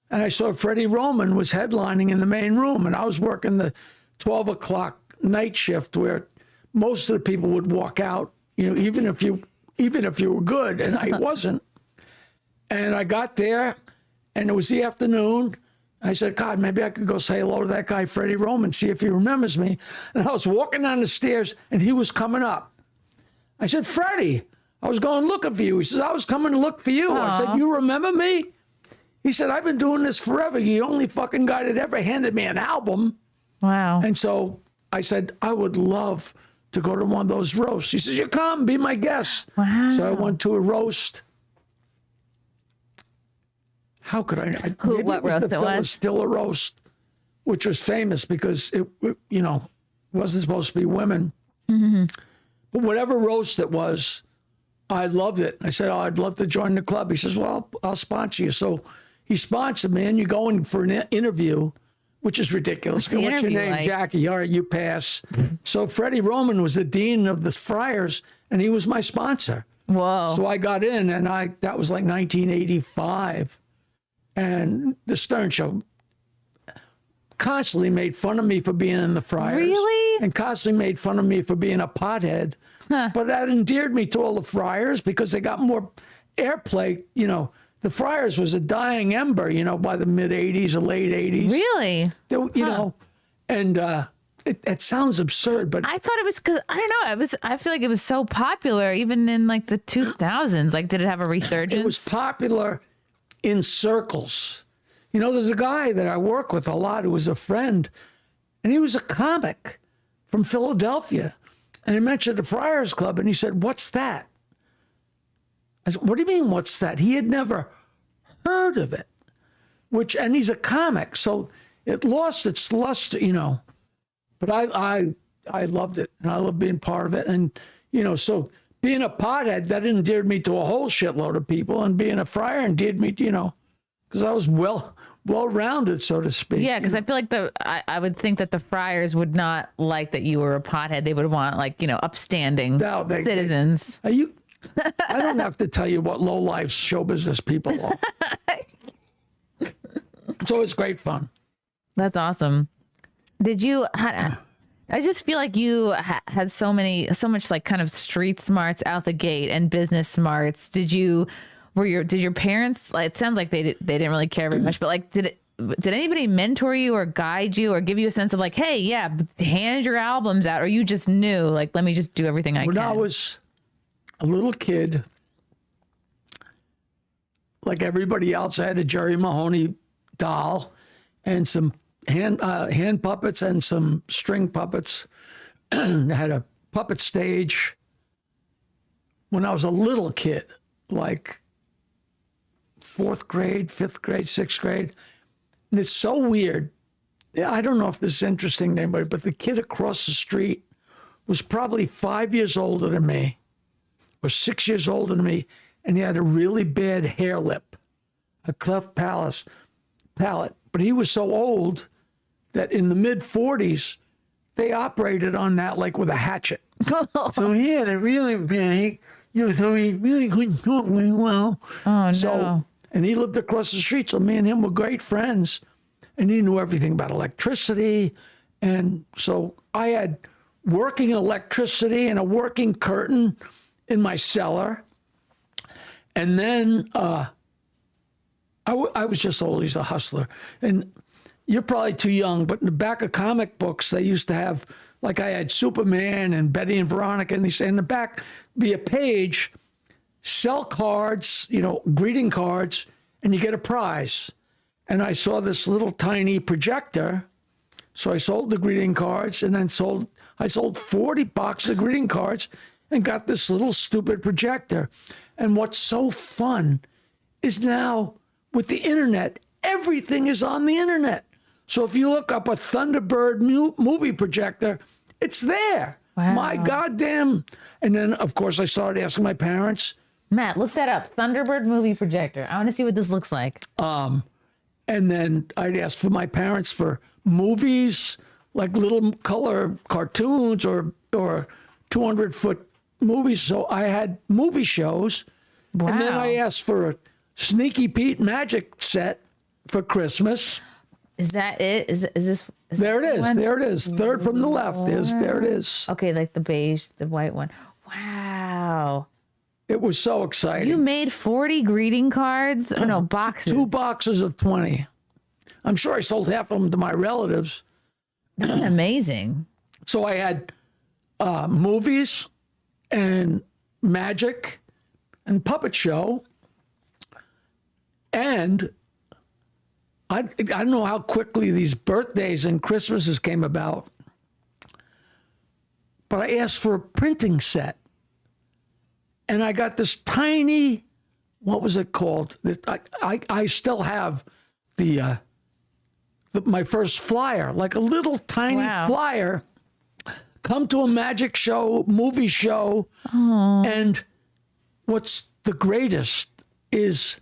and I saw Freddie Roman was headlining in the main room, and I was working the 12 o'clock night shift where most of the people would walk out, you know, even if you were good, and I wasn't. And I got there, and it was the afternoon. I said, "God, maybe I could go say hello to that guy, Freddie Roman, see if he remembers me." And I was walking down the stairs, and he was coming up. I said, "Freddie, I was going looking for you." He says, "I was coming to look for you." I said, "You remember me?" He said, "I've been doing this forever. You're the only fucking guy that ever handed me an album." Wow. And so I said, "I would love to go to one of those roasts." He says, "You come, be my guest." Wow. So I went to a roast. How could I? Maybe what roast the it was? Phyllis roast, which was famous because it you know, wasn't supposed to be women. Mm-hmm. But whatever roast it was, I loved it. I said, "Oh, I'd love to join the club." He says, "Well, I'll sponsor you." So he sponsored me, and you go in for an interview, which is ridiculous. What's the What's your interview name? like? Jackie. All right, you pass. So Freddie Roman was the dean of the Friars, and he was my sponsor. Whoa. So I got in, and that was like 1985. And the Stern Show constantly made fun of me for being in the Friars. Really? And constantly made fun of me for being a pothead. But that endeared me to all the Friars because they got more airplay. You know, the Friars was a dying ember, you know, by the mid 80s or late 80s. Really? They, you know, and it sounds absurd, but I thought it was because I don't know. I feel like it was so popular even in like the 2000s. Like, did it have a resurgence? it was popular in circles. You know, there's a guy that I work with a lot who was a friend, and he was a comic from Philadelphia. And he mentioned the Friars Club, and he said, "What's that?" I said, "What do you mean, what's that?" He had never heard of it, and he's a comic, so it lost its luster, you know. But I loved it, and I loved being part of it. And, you know, so being a pothead, that endeared me to a whole shitload of people, and being a friar endeared me, you know, because I was well-rounded, so to speak. Yeah, because I feel like I would think that the Friars would not like that you were a pothead. They would want, like, you know, upstanding No, citizens. Are you? I don't have to tell you what low-life show business people are. It's always great fun. That's awesome. Did you? I just feel like you had so much like kind of street smarts out the gate and business smarts. Did your parents? Like, it sounds like they didn't really care very much, but like, did anybody mentor you or guide you or give you a sense of like, hey, yeah, hand your albums out, or you just knew like, let me just do everything I can? When I was a little kid, like everybody else, I had a Jerry Mahoney doll and some hand puppets and some string puppets. I had a puppet stage when I was a little kid, like 4th grade, 5th grade, 6th grade. And it's so weird. I don't know if this is interesting to anybody, but the kid across the street was probably 5 years older than me, or 6 years older than me, and he had a really bad hair lip, a cleft palate. But he was so old that in the mid-40s, they operated on that like with a hatchet. So he had a really bad, so he really couldn't talk very well. Oh, So, no. and he lived across the street, so me and him were great friends. And he knew everything about electricity. And so I had working electricity and a working curtain in my cellar. And then I was just always a hustler. And you're probably too young, but in the back of comic books, they used to have, like I had Superman and Betty and Veronica, and they say in the back be a page, sell cards, you know, greeting cards, and you get a prize. And I saw this little tiny projector, so I sold the greeting cards, and then I sold 40 boxes of greeting cards and got this little stupid projector. And what's so fun is now with the internet, everything is on the internet. So if you look up a Thunderbird movie projector, it's there. Wow. My goddamn. And then, of course, I started asking my parents. Matt, look that up. Thunderbird movie projector. I want to see what this looks like. And then I'd ask for my parents for movies, like little color cartoons or 200-foot movies. So I had movie shows. Wow. And then I asked for a Sneaky Pete magic set for Christmas. Is that it? Is this? There it is. one? There it is. Third from the left there it is. Okay, like the beige, the white one. Wow. It was so exciting. You made 40 greeting cards? Or no, boxes. 2 boxes of 20. I'm sure I sold half of them to my relatives. That's amazing. So I had movies and magic and puppet show. And I don't know how quickly these birthdays and Christmases came about, but I asked for a printing set. And I got this tiny, what was it called? I still have my first flyer, like a little tiny Wow. flyer. Come to a magic show, movie show. And what's the greatest is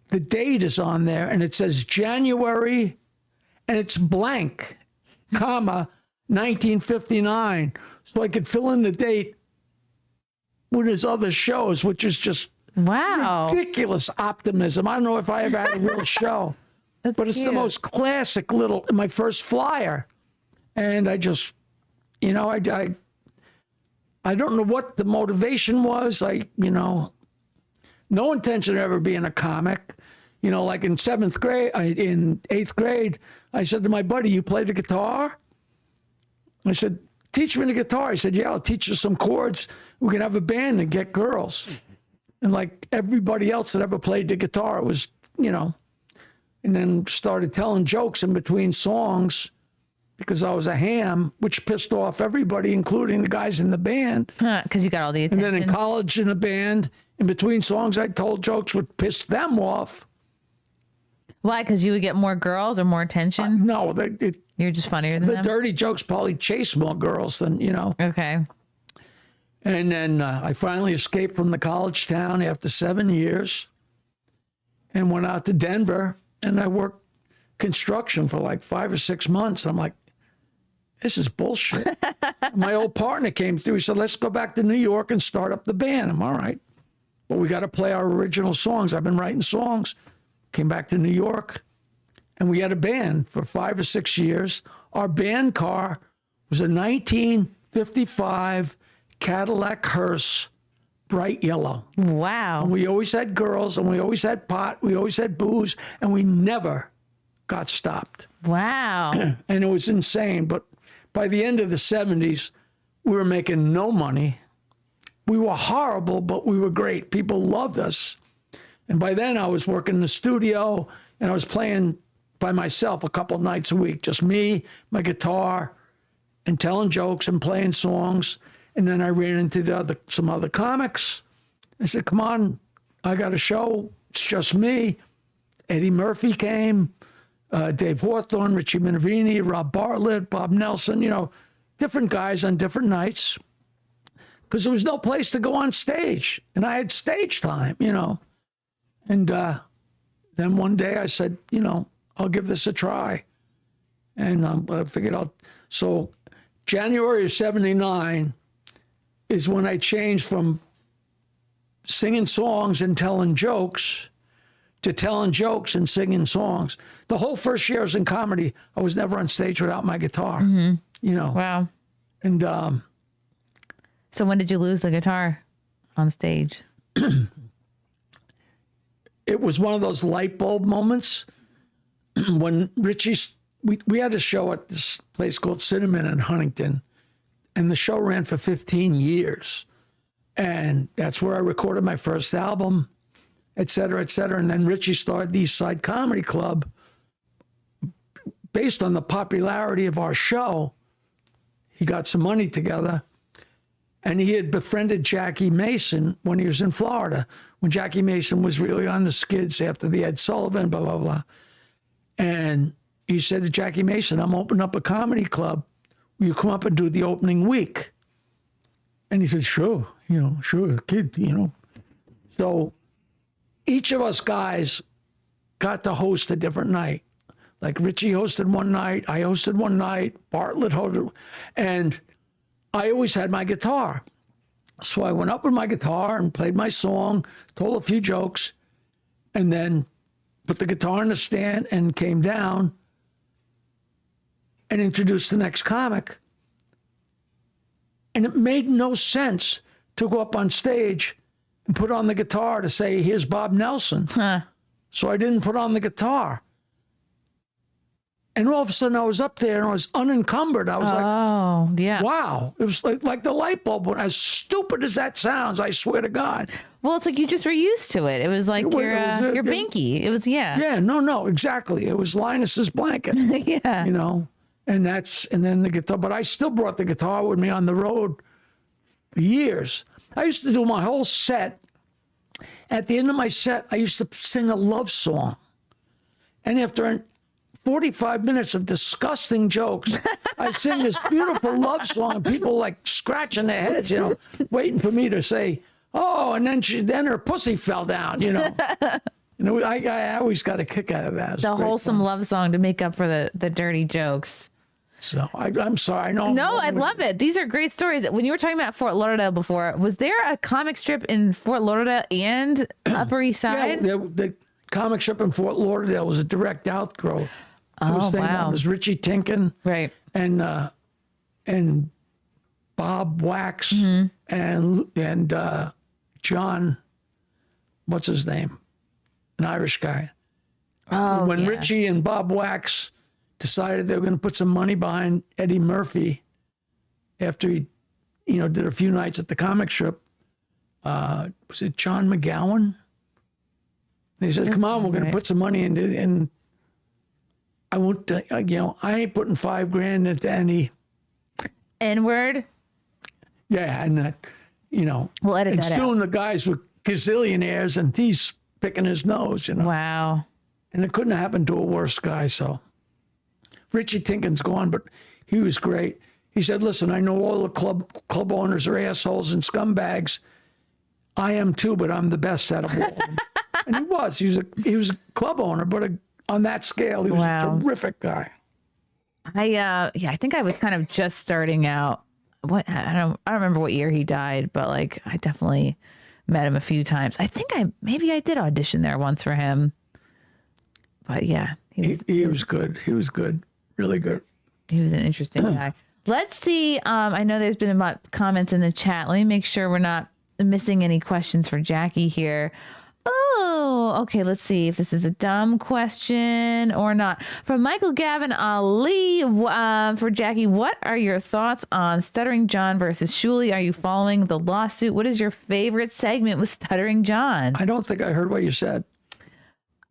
the date is on there, and it says January, and it's blank, comma, 1959. So I could fill in the date with his other shows, which is just Wow. ridiculous optimism. I don't know if I ever had a real show, but it's the cute. most classic little, my first flyer. And I just, you know, I don't know what the motivation was. No intention of ever being a comic. You know, like in in eighth grade, I said to my buddy, "You play the guitar?" I said, "Teach me the guitar." He said, "Yeah, I'll teach you some chords. We can have a band and get girls." And like everybody else that ever played the guitar, it was, and then started telling jokes in between songs because I was a ham, which pissed off everybody, including the guys in the band. Because you got all the And attention. then in college in a band, in between songs, I told jokes would piss them off. Why? Because you would get more girls or more attention? No, You're just funnier than the them? dirty jokes probably chase more girls than, Okay. And then I finally escaped from the college town after 7 years and went out to Denver, and I worked construction for like 5 or 6 months. I'm like, this is bullshit. My old partner came through. He said, let's go back to New York and start up the band. I'm all right. But we got to play our original songs. I've been writing songs. Came back to New York, and we had a band for 5 or 6 years. Our band car was a 1955 Cadillac hearse, bright yellow. Wow. We always had girls, and we always had pot, we always had booze, and we never got stopped. Wow. And it was insane. But by the end of the 70s, we were making no money. We were horrible, but we were great. People loved us. And by then I was working in the studio, and I was playing by myself a couple nights a week, just me, my guitar, and telling jokes and playing songs. And then I ran into some other comics. I said, come on, I got a show. It's just me. Eddie Murphy came, Dave Hawthorne, Richie Minervini, Rob Bartlett, Bob Nelson, different guys on different nights. Because there was no place to go on stage. And I had stage time, And then one day I said, I'll give this a try. And I figured so January of 79 is when I changed from singing songs and telling jokes to telling jokes and singing songs. The whole first year I was in comedy, I was never on stage without my guitar, Wow. And So when did you lose the guitar on stage? it was one of those light bulb moments when we had a show at this place called Cinnamon in Huntington, and the show ran for 15 years. And that's where I recorded my first album, et cetera, et cetera. And then Richie started the East Side Comedy Club based on the popularity of our show. He got some money together, and he had befriended Jackie Mason when he was in Florida, when Jackie Mason was really on the skids after the Ed Sullivan, blah, blah, blah. And he said to Jackie Mason, I'm opening up a comedy club. Will you come up and do the opening week? And he said, sure, sure, kid, So each of us guys got to host a different night. Like Richie hosted one night, I hosted one night, Bartlett hosted, and I always had my guitar. So I went up with my guitar and played my song, told a few jokes, and then put the guitar in the stand and came down and introduced the next comic. And it made no sense to go up on stage and put on the guitar to say, here's Bob Nelson. Huh. So I didn't put on the guitar. And all of a sudden I was up there and I was unencumbered. I was like, Oh, yeah. wow. It was like the light bulb went. As stupid as that sounds, I swear to God. Well, it's like you just were used to it. It was like your it. binky. It was, yeah. Yeah, no, exactly. It was Linus's blanket, Yeah. and then the guitar. But I still brought the guitar with me on the road for years. I used to do my whole set. At the end of my set, I used to sing a love song. And after 45 minutes of disgusting jokes, I sing this beautiful love song, and people like scratching their heads, waiting for me to say, oh, and then her pussy fell down, You know, I always got a kick out of that. It's The great wholesome fun. love song to make up for the dirty jokes. So I'm sorry. No, No, I love it. These are great stories. When you were talking about Fort Lauderdale before, was there a comic strip in Fort Lauderdale and Upper East Side? Yeah, the comic strip in Fort Lauderdale was a direct outgrowth. Oh, It was Richie Tinkin, Right. and Bob Wax Mm-hmm. and John, what's his name, an Irish guy. Oh, When yeah. Richie and Bob Wax decided they were going to put some money behind Eddie Murphy after he, did a few nights at the comic strip. Was it John McGowan? They said, "Come on, we're going to put some money into it." And I won't, I ain't putting $5,000 into any. N-word. Yeah, and that, We'll edit and that out. soon the guys were gazillionaires, and he's picking his nose, Wow. And it couldn't have happened to a worse guy. So Richie Tinkin's gone, but he was great. He said, "Listen, I know all the club owners are assholes and scumbags. I am too, but I'm the best out of all of them." And he was. He was a club owner, but on that scale, he was Wow. a terrific guy. I think I was kind of just starting out. I don't remember what year he died, but like I definitely met him a few times. I think maybe I did audition there once for him. But yeah, He was good. He was good. Really good. he was an interesting guy. Let's see. I know there's been comments in the chat. Let me make sure we're not missing any questions for Jackie here. Oh, okay. Let's see if this is a dumb question or not. From Michael Gavin Ali for Jackie, what are your thoughts on Stuttering John versus Shuley? Are you following the lawsuit? What is your favorite segment with Stuttering John? I don't think I heard what you said.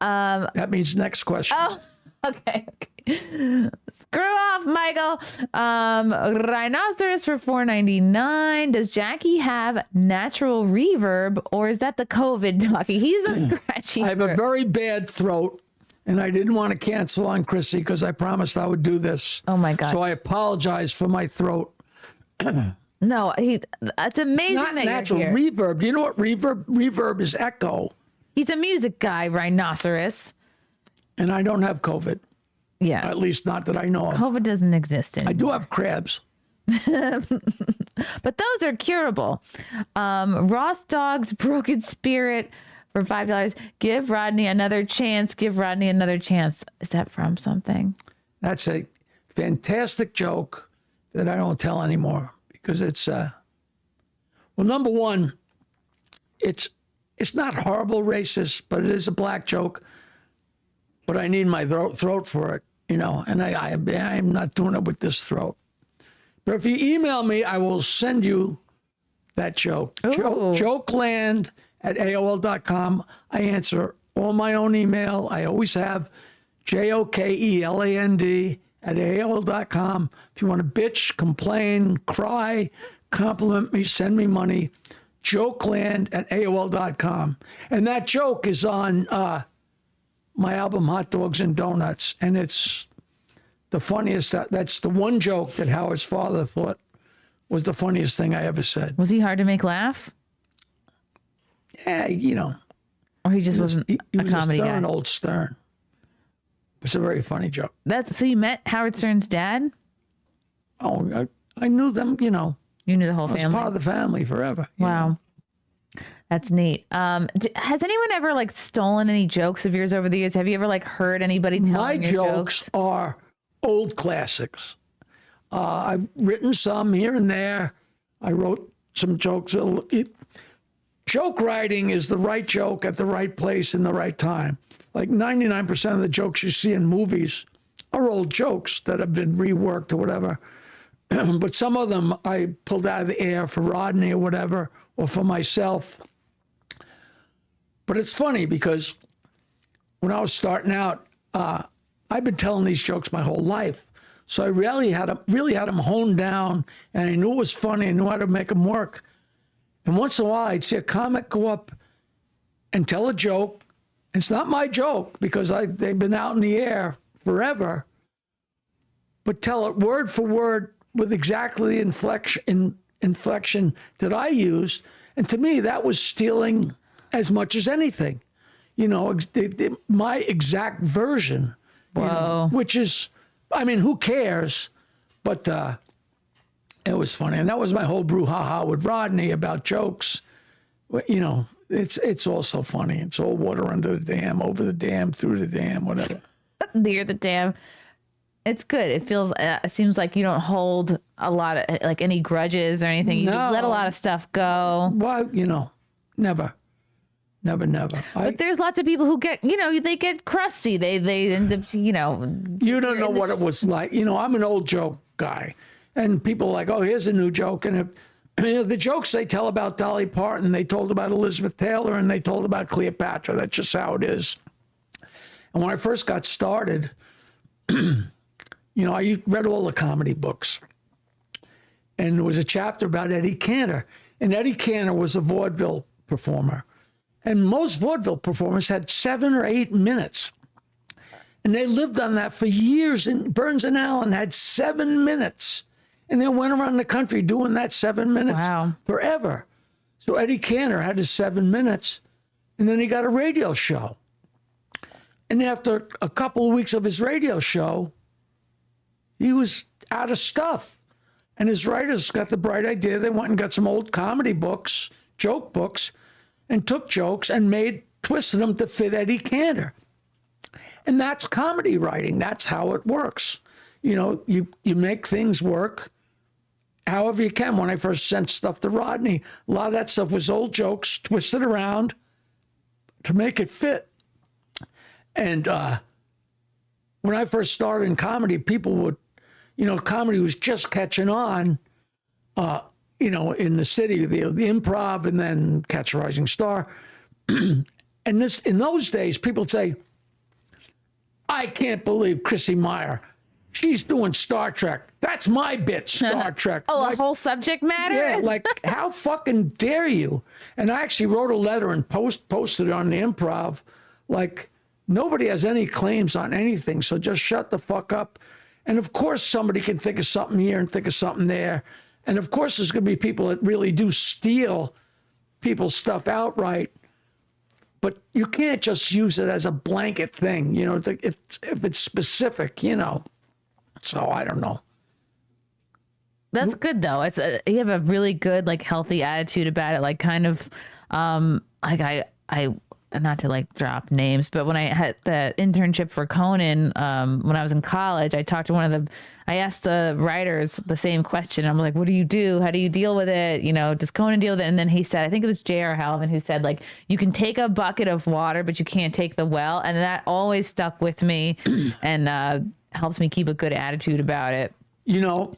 That means next question. Oh, okay. Screw off, Michael. Rhinoceros for $4.99. Does Jackie have natural reverb, or is that the COVID talking? He's a scratchy. I have a very bad throat, and I didn't want to cancel on Chrissie because I promised I would do this. Oh my God. So I apologize for my throat. No, it's amazing Not that natural you're here. reverb. Do you know what reverb? Reverb is echo, He's a music guy, Rhinoceros. and I don't have COVID. Yeah. At least not that I know of. COVID doesn't exist anymore. I do have crabs. But those are curable. Ross Dog's Broken Spirit for $5. Give Rodney another chance. Give Rodney another chance. Is that from something? That's a fantastic joke that I don't tell anymore because it's well, number one, it's not horrible racist, but it is a black joke. But I need my throat for it, and I am not doing it with this throat. But if you email me, I will send you that joke. Jokeland@AOL.com. I answer all my own email. I always have JOKELAND@AOL.com. If you want to bitch, complain, cry, compliment me, send me money, jokeland@AOL.com. And that joke is on my album Hot Dogs and Donuts. And it's the funniest. That's the one joke that Howard's father thought was the funniest thing I ever said. Was he hard to make laugh? Yeah, Or he just wasn't he a was comedy a stern, guy? old Stern. It's a very funny joke. So you met Howard Stern's dad? Oh, I knew them, You knew the whole I was family? part of the family forever. Wow. That's neat. Has anyone ever stolen any jokes of yours over the years? Have you ever heard anybody telling My your jokes are old classics. I've written some here and there. I wrote some jokes. Joke writing is the right joke at the right place in the right time. Like 99% of the jokes you see in movies are old jokes that have been reworked or whatever. But some of them I pulled out of the air for Rodney or whatever, or for myself. But it's funny because when I was starting out, I've been telling these jokes my whole life. So I really had them honed down, and I knew it was funny. I knew how to make them work. And once in a while, I'd see a comic go up and tell a joke. It's not my joke because they've been out in the air forever, but tell it word for word with exactly the inflection that I used. And to me, that was stealing as much as anything. my exact version. Whoa. Which is, I mean, who cares? But it was funny. And that was my whole brouhaha with Rodney about jokes. It's all so funny. It's all water under the dam, over the dam, through the dam, whatever. Near the dam. It's good. It feels. It seems like you don't hold a lot of like any grudges or anything. You No. let a lot of stuff go. Well, never. But there's lots of people who get, they get crusty. They end up, You don't know what it was like. I'm an old joke guy, and people are like, oh, here's a new joke. And the jokes they tell about Dolly Parton, they told about Elizabeth Taylor, and they told about Cleopatra. That's just how it is. And when I first got started, I read all the comedy books. And there was a chapter about Eddie Cantor. And Eddie Cantor was a vaudeville performer. And most vaudeville performers had 7 or 8 minutes. And they lived on that for years. And Burns and Allen had 7 minutes. And they went around the country doing that 7 minutes forever. So Eddie Cantor had his 7 minutes. And then he got a radio show. And after a couple of weeks of his radio show, he was out of stuff. And his writers got the bright idea. They went and got some old comedy books, joke books, and took jokes and twisted them to fit Eddie Cantor. And that's comedy writing. That's how it works. You make things work however you can. When I first sent stuff to Rodney, a lot of that stuff was old jokes twisted around to make it fit. And when I first started in comedy, people would, comedy was just catching on, in the city, the Improv, and then Catch a Rising Star. And in those days, people would say, I can't believe Chrissie Mayr. She's doing Star Trek. That's my bit, Star Trek. A whole subject matter? Yeah, like, how fucking dare you? And I actually wrote a letter and posted it on the Improv, like, nobody has any claims on anything, so just shut the fuck up. And of course, somebody can think of something here and think of something there. And of course, there's going to be people that really do steal people's stuff outright. But you can't just use it as a blanket thing, if it's specific, So I don't know. That's good though. You have a really good, like, healthy attitude about it. Like, kind of, like I not to like drop names, but when I had the internship for Conan, when I was in college, I asked the writers the same question. I'm like, what do you do? How do you deal with it? Does Conan deal with it? And then he said, I think it was J.R. Halvin who said, like, you can take a bucket of water, but you can't take the well. And that always stuck with me and helps me keep a good attitude about it. What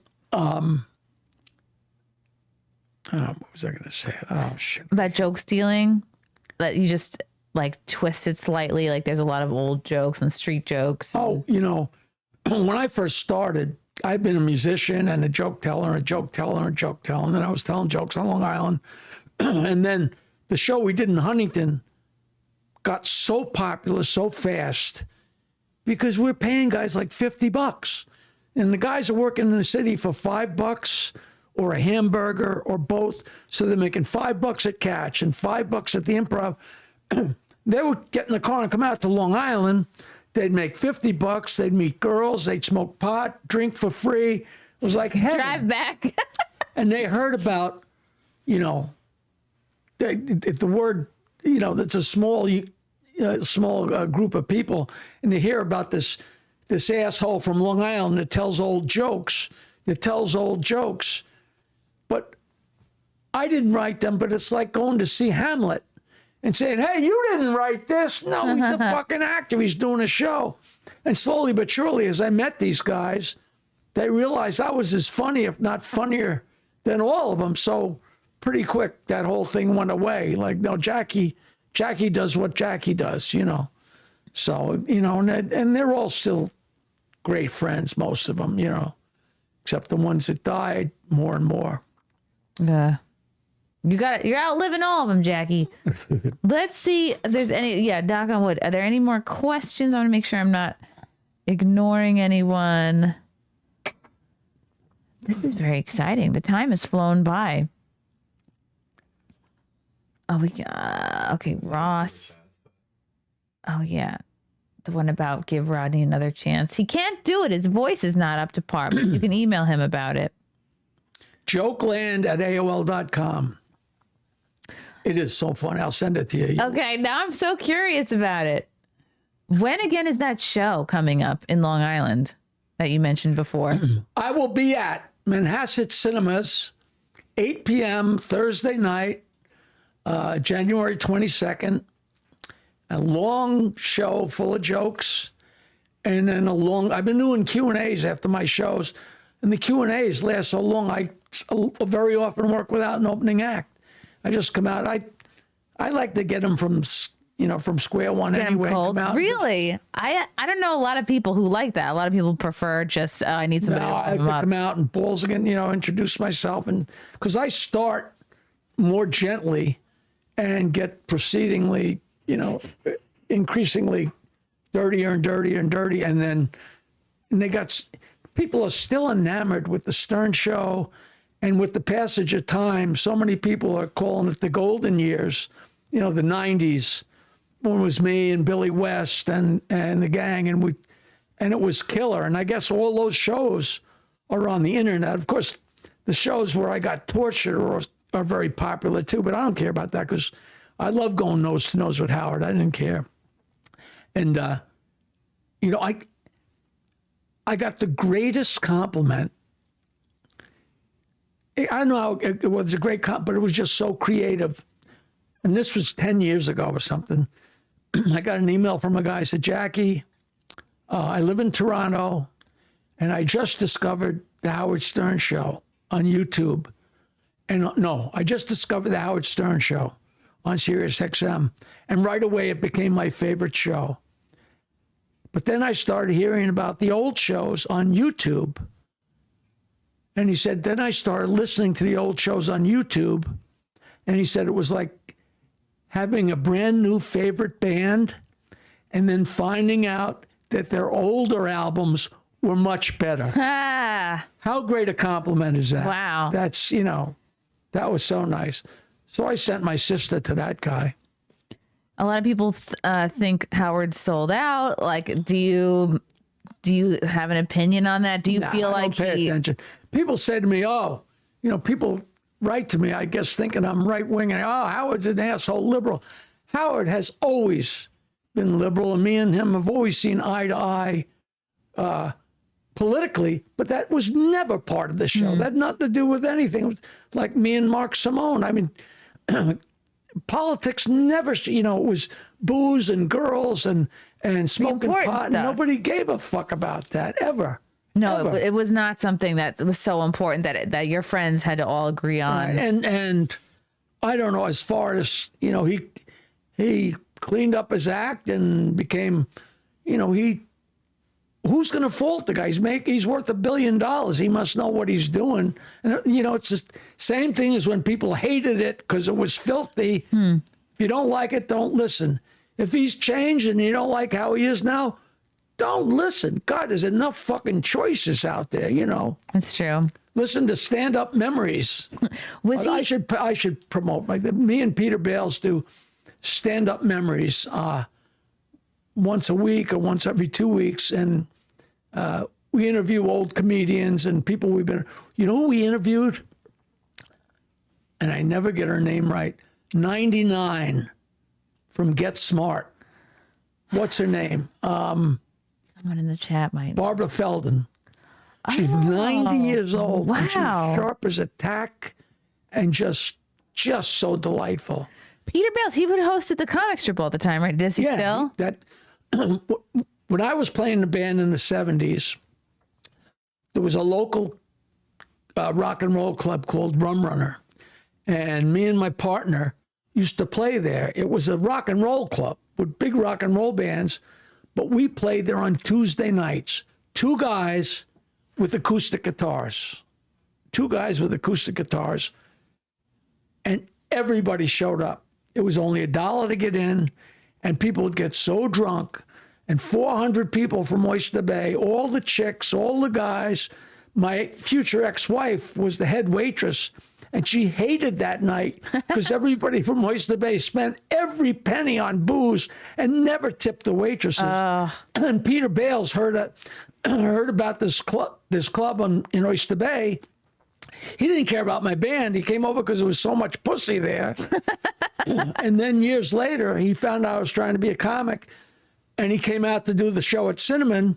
was I going to say? Oh, shit. About joke stealing, that you just like twist it slightly. Like, there's a lot of old jokes and street jokes. Oh, when I first started, I've been a musician and a joke teller, and then I was telling jokes on Long Island. And then the show we did in Huntington got so popular so fast because we're paying guys like $50. And the guys are working in the city for $5 or a hamburger or both. So they're making $5 at Catch and $5 at the Improv. They would get in the car and come out to Long Island. They'd make $50. They'd meet girls. They'd smoke pot, drink for free. It was like heaven. Drive back. And they heard about, the word, that's a small group of people, and they hear about this asshole from Long Island that tells old jokes. But I didn't write them, but it's like going to see Hamlet and saying, hey, you didn't write this. No, he's a fucking actor. He's doing a show. And slowly but surely, as I met these guys, they realized I was as funny, if not funnier, than all of them. So pretty quick, that whole thing went away. Like, no, Jackie does what Jackie does, So, and they're all still great friends, most of them, except the ones that died more and more. Yeah. You're outliving all of them, Jackie. Let's see if there's any. Yeah, knock on wood. Are there any more questions? I want to make sure I'm not ignoring anyone. This is very exciting. The time has flown by. Oh, okay, Ross. Oh, yeah. The one about give Rodney another chance. He can't do it. His voice is not up to par. But you can email him about it. Jokeland@AOL.com. It is so fun. I'll send it to you. Okay, now I'm so curious about it. When again is that show coming up in Long Island that you mentioned before? I will be at Manhasset Cinemas, 8 p.m. Thursday night, January 22nd. A long show full of jokes, and then I've been doing Q&As after my shows, and the Q&As last so long, I very often work without an opening act. I just come out. I like to get them from square one Get 'em anyway. cold. Really? I don't know a lot of people who like that. A lot of people prefer just I need somebody No, to I warm have them to up. come out and balls again, introduce myself, and because I start more gently and get proceedingly, increasingly dirtier and dirtier and dirty, and then people are still enamored with the Stern Show, and with the passage of time, so many people are calling it the golden years, the 90s, when it was me and Billy West and the gang, and it was killer. And I guess all those shows are on the internet. Of course, the shows where I got tortured are very popular too, but I don't care about that because I love going nose to nose with Howard. I didn't care. And, I got the greatest compliment. I don't know how it was a great compliment, but it was just so creative. And this was 10 years ago or something. I got an email from a guy who said, Jackie, I live in Toronto, and I just discovered the Howard Stern Show on YouTube. And no, I just discovered the Howard Stern Show on Sirius XM. And right away, it became my favorite show. But then I started hearing about the old shows on YouTube. And he said, then I started listening to the old shows on YouTube. And he said it was like having a brand new favorite band and then finding out that their older albums were much better. Ah, How great a compliment is that? Wow. That's, that was so nice. So I sent my sister to that guy. a lot of people think Howard's sold out. Like, do you have an opinion on that? Do you feel I like don't pay attention. People say to me, people write to me, I guess, thinking I'm right wing, and Howard's an asshole liberal. Howard has always been liberal, and me and him have always seen eye to eye politically, but that was never part of the show. That had nothing to do with anything. It was like me and Mark Simone. I mean, politics never, it was booze and girls and smoking important pot. stuff. Nobody gave a fuck about that, ever. no, Ever. it was not something that was so important that your friends had to all agree on. And I don't know, as far as, he cleaned up his act and became, who's going to fault the guy? He's worth $1 billion. He must know what he's doing. And, it's the same thing as when people hated it because it was filthy. If you don't like it, don't listen. If he's changed and you don't like how he is now, don't listen. God, there's enough fucking choices out there, It's true. Listen to Stand Up Memories. Was I he? should promote, me and Peter Bales do Stand Up Memories once a week or once every 2 weeks, and we interview old comedians and people we've been. You know who we interviewed? And I never get her name right. 99 from Get Smart. What's her name? Someone in the chat might. Barbara Feldon. She's 90 years old. Wow. And she's sharp as a tack and just so delightful. Peter Bales, he would host at the comic strip all the time, right? Does he still? That when I was playing the band in the 70s, there was a local rock and roll club called Rum Runner. And me and my partner used to play there. It was a rock and roll club with big rock and roll bands, but we played there on Tuesday nights. Two guys with acoustic guitars. And everybody showed up. It was only $1 to get in, and people would get so drunk. And 400 people from Oyster Bay, all the chicks, all the guys. My future ex-wife was the head waitress, And she hated that night because everybody from Oyster Bay spent every penny on booze and never tipped the waitresses. And Peter Bales heard about this club in Oyster Bay. He didn't care about my band. He came over because there was so much pussy there. And then years later, he found out I was trying to be a comic. And he came out to do the show at Cinnamon.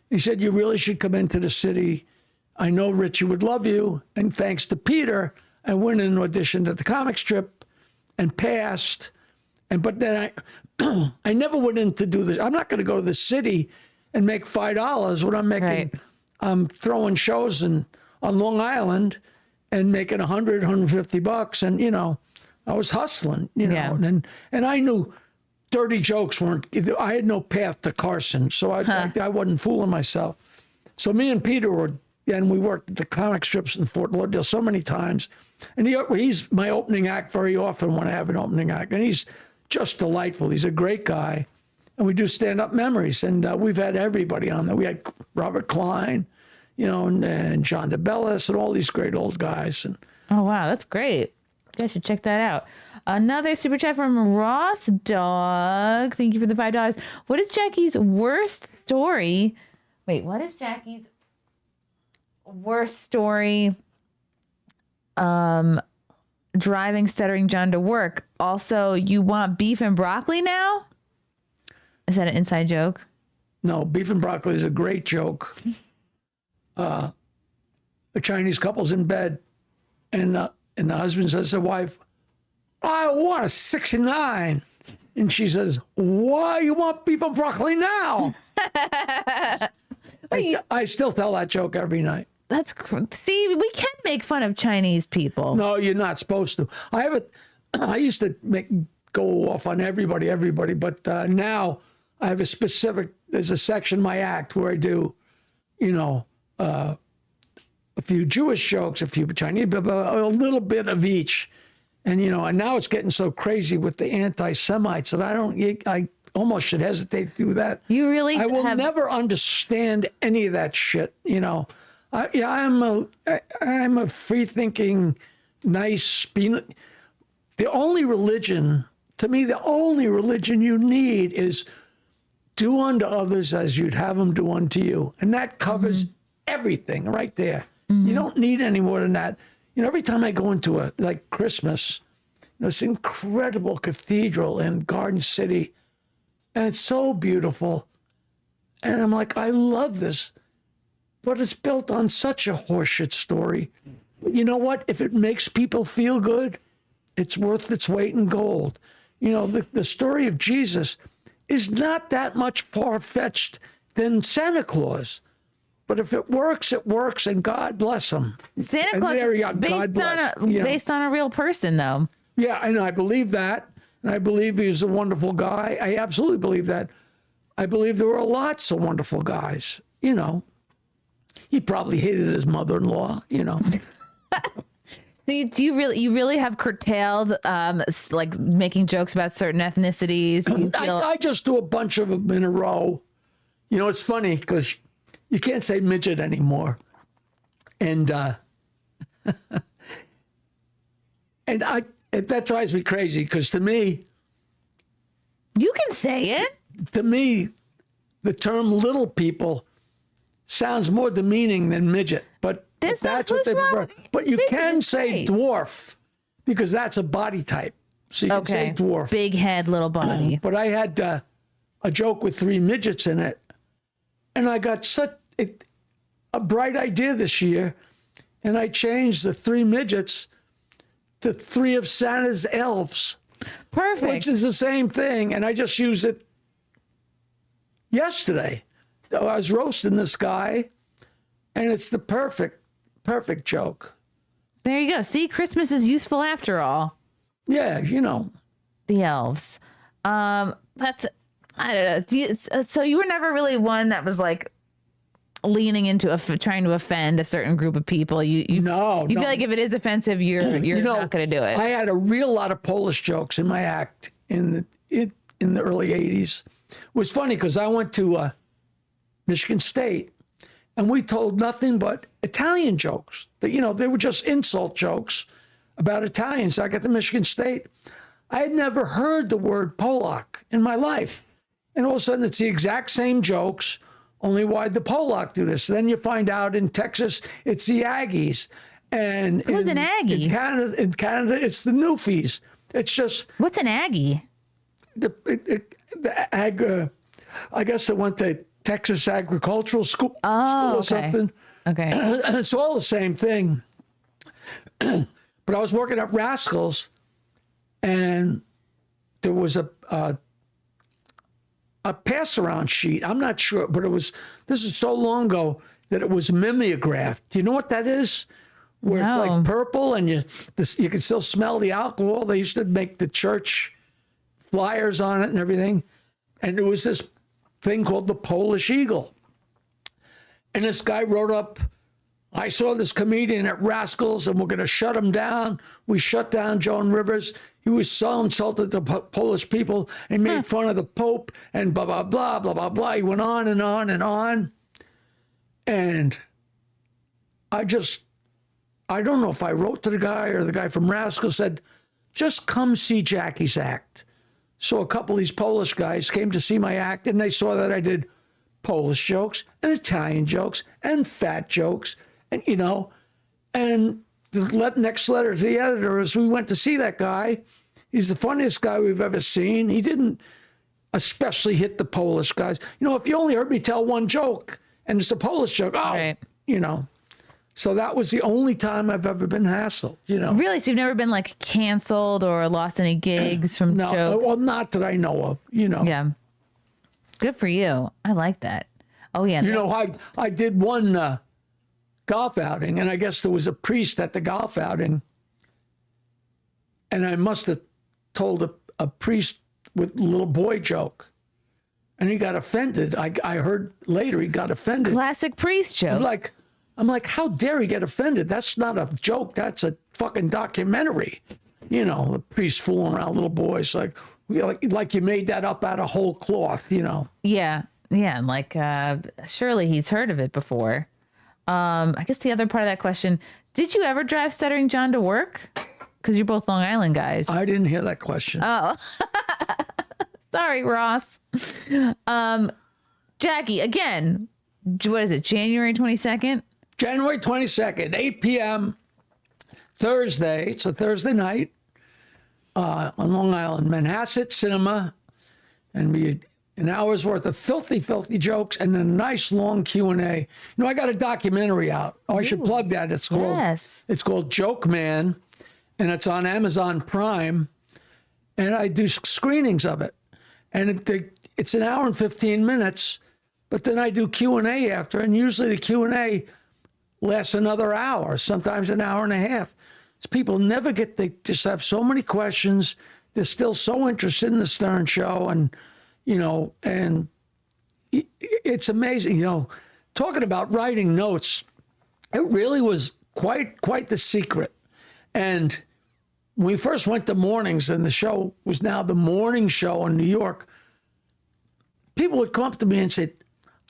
He said, you really should come into the city. I know Richie would love you. And thanks to Peter, I went in and auditioned at the comic strip and passed. But then I never went in to do this. I'm not going to go to the city and make $5 when I'm making, Right. I'm throwing shows on Long Island and making $150. And, you know, I was hustling, you know, Yeah. and I knew dirty jokes weren't, I had no path to Carson. So I wasn't fooling myself. So me and Peter we worked at the comic strips in Fort Lauderdale so many times. And he's my opening act very often when I have an opening act. And he's just delightful. He's a great guy. And we do stand-up memories. And we've had everybody on there. We had Robert Klein, you know, and John DeBellis and all these great old guys. And Oh, wow. That's great. You guys should check that out. Another super chat from Ross Dog. Thank you for the $5. What is Jackie's worst story? Wait, what is Jackie's worst story? Driving Stuttering John to work. Also, you want beef and broccoli now? Is that an inside joke? no, beef and broccoli is a great joke. A Chinese couple's in bed, and the husband says to the wife, I want a 69. And she says, why you want beef and broccoli now? I still tell that joke every night. See, we can make fun of Chinese people. No, you're not supposed to. I used to go off on everybody, but now I have there's a section in my act where I do, you know, a few Jewish jokes, a few Chinese, but a little bit of each. And, you know, and now it's getting so crazy with the anti-Semites that I almost should hesitate to do that. You really I will never understand any of that shit, you know. I'm a free-thinking, nice, the only religion, to me, the only religion you need is do unto others as you'd have them do unto you. And that covers everything right there. You don't need any more than that. You know, every time I go into like Christmas, you know, this incredible cathedral in Garden City, and it's so beautiful. And I'm like, I love this, but it's built on such a horseshit story. You know what? If it makes people feel good, it's worth its weight in gold. You know, the story of Jesus is not that much far-fetched than Santa Claus. But if it works, it works, and God bless him. Santa Claus is based on a real person, though. Yeah, and I believe that. And I believe he's a wonderful guy. I absolutely believe that. I believe there were lots of wonderful guys, you know. He probably hated his mother-in-law, you know. So you really have curtailed like making jokes about certain ethnicities? I just do a bunch of them in a row. You know, it's funny because you can't say midget anymore. And that drives me crazy because to me, you can say it. To me, the term little people sounds more demeaning than midget, but that's what they prefer. But you can say dwarf because that's a body type. So you can say dwarf. Big head, little body. But I had a joke with 3 midgets in it, and I got such a bright idea this year, and I changed the 3 midgets to 3 of Santa's elves. Perfect. Which is the same thing, and I just used it yesterday. I was roasting this guy, and it's the perfect joke. There you go. See, Christmas is useful after all. Yeah, you know. The elves. That's, I don't know. So you were never really one that was like leaning into trying to offend a certain group of people. You feel like if it is offensive, you're not going to do it. I had a real lot of Polish jokes in my act in the early 80s. It was funny because I went to Michigan State, and we told nothing but Italian jokes. That, you know, they were just insult jokes about Italians. I got to Michigan State. I had never heard the word Polak in my life. And all of a sudden, it's the exact same jokes, only why'd the Polak do this? Then you find out in Texas, it's the Aggies. And Who's an Aggie? In Canada, it's the Newfies. It's just What's an Aggie? I guess it went to Texas Agricultural School, Oh, or okay. something. Okay. And it's all the same thing. But I was working at Rascals, and there was a pass around sheet. I'm not sure, but this is so long ago that it was mimeograph. Do you know what that is? Where it's No. like purple and you can still smell the alcohol. They used to make the church flyers on it and everything. And there was this thing called the Polish Eagle. And this guy wrote up, I saw this comedian at Rascals and we're going to shut him down. We shut down Joan Rivers. He was so insulted to Polish people and made fun of the Pope and blah, blah, blah, blah, blah, blah. He went on and on and on. And I don't know if I wrote to the guy or the guy from Rascals said, just come see Jackie's act. So a couple of these Polish guys came to see my act and they saw that I did Polish jokes and Italian jokes and fat jokes. And, and the next letter to the editor is we went to see that guy. He's the funniest guy we've ever seen. He didn't especially hit the Polish guys. If you only heard me tell one joke and it's a Polish joke, Right. So that was the only time I've ever been hassled, Really? So you've never been like canceled or lost any gigs from No, jokes? well, not that I know of, Yeah. Good for you. I like that. Oh, yeah. I did one golf outing, and I guess there was a priest at the golf outing, and I must have told a priest with a little boy joke, and he got offended. I heard later he got offended. Classic priest joke. I'm like, how dare he get offended? That's not a joke. That's a fucking documentary. The priest fooling around little boys like you made that up out of whole cloth. Yeah. Yeah. And like, surely he's heard of it before. I guess the other part of that question, did you ever drive Stuttering John to work? Because you're both Long Island guys. I didn't hear that question. Oh, sorry, Ross. Jackie, again, what is it? January 22nd? January 22nd, 8 p.m., Thursday. It's a Thursday night on Long Island, Manhasset Cinema. And we an hour's worth of filthy, filthy jokes and a nice long Q&A. I got a documentary out. Oh, I should plug that. It's called Joke Man, and it's on Amazon Prime. And I do screenings of it. And it's an hour and 15 minutes, but then I do Q&A after, and usually the Q&A lasts another hour, sometimes an hour and a half. So people they just have so many questions. They're still so interested in the Stern Show, and and it's amazing. Talking about writing notes, it really was quite the secret. And when we first went to mornings, and the show was now the morning show in New York, people would come up to me and say,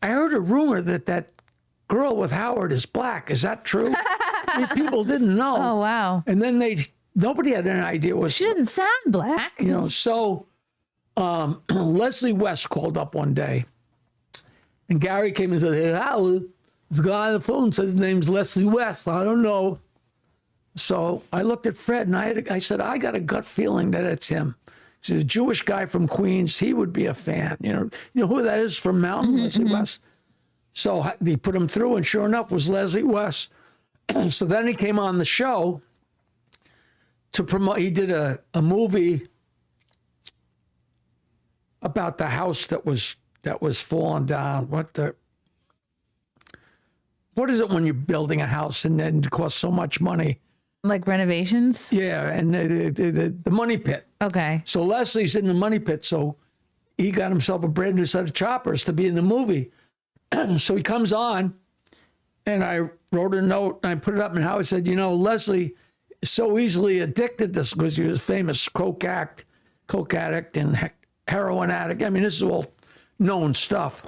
I heard a rumor that girl with Howard is black. Is that true? People didn't know. Oh, wow. And then nobody had any idea. She didn't sound black. So Leslie West called up one day, and Gary came and said, hey, Howard, this guy on the phone says his name's Leslie West. I don't know. So I looked at Fred, and I said, I got a gut feeling that it's him. He's a Jewish guy from Queens. He would be a fan. You know who that is from Mountain, Leslie West? So he put him through, and sure enough, was Leslie West. So then he came on the show to promote. He did a movie about the house that was falling down. What is it when you're building a house and then it costs so much money? Like renovations? Yeah, and the money pit. Okay. So Leslie's in the money pit, so he got himself a brand new set of choppers to be in the movie. So he comes on, and I wrote a note, and I put it up, and Howard said, Leslie is so easily addicted to this because he was a famous coke addict and heroin addict. I mean, this is all known stuff.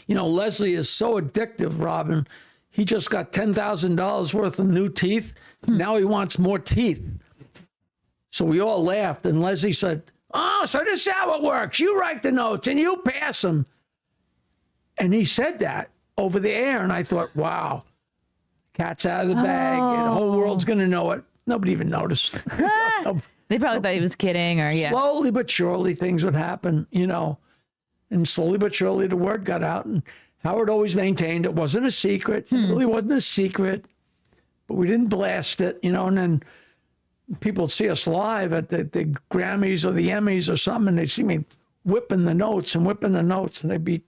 Leslie is so addictive, Robin. he just got $10,000 worth of new teeth. Now he wants more teeth. So we all laughed, and Leslie said, "Oh, so this is how it works. You write the notes and you pass them." And he said that over the air, and I thought, wow, cat's out of the bag, and the whole world's going to know it. Nobody even noticed. They probably thought he was kidding, or yeah. Slowly but surely things would happen, you know. And slowly but surely the word got out, and Howard always maintained it wasn't a secret. It really wasn't a secret, but we didn't blast it, you know. And then people would see us live at the Grammys or the Emmys or something, and they'd see me whipping the notes, and they'd be,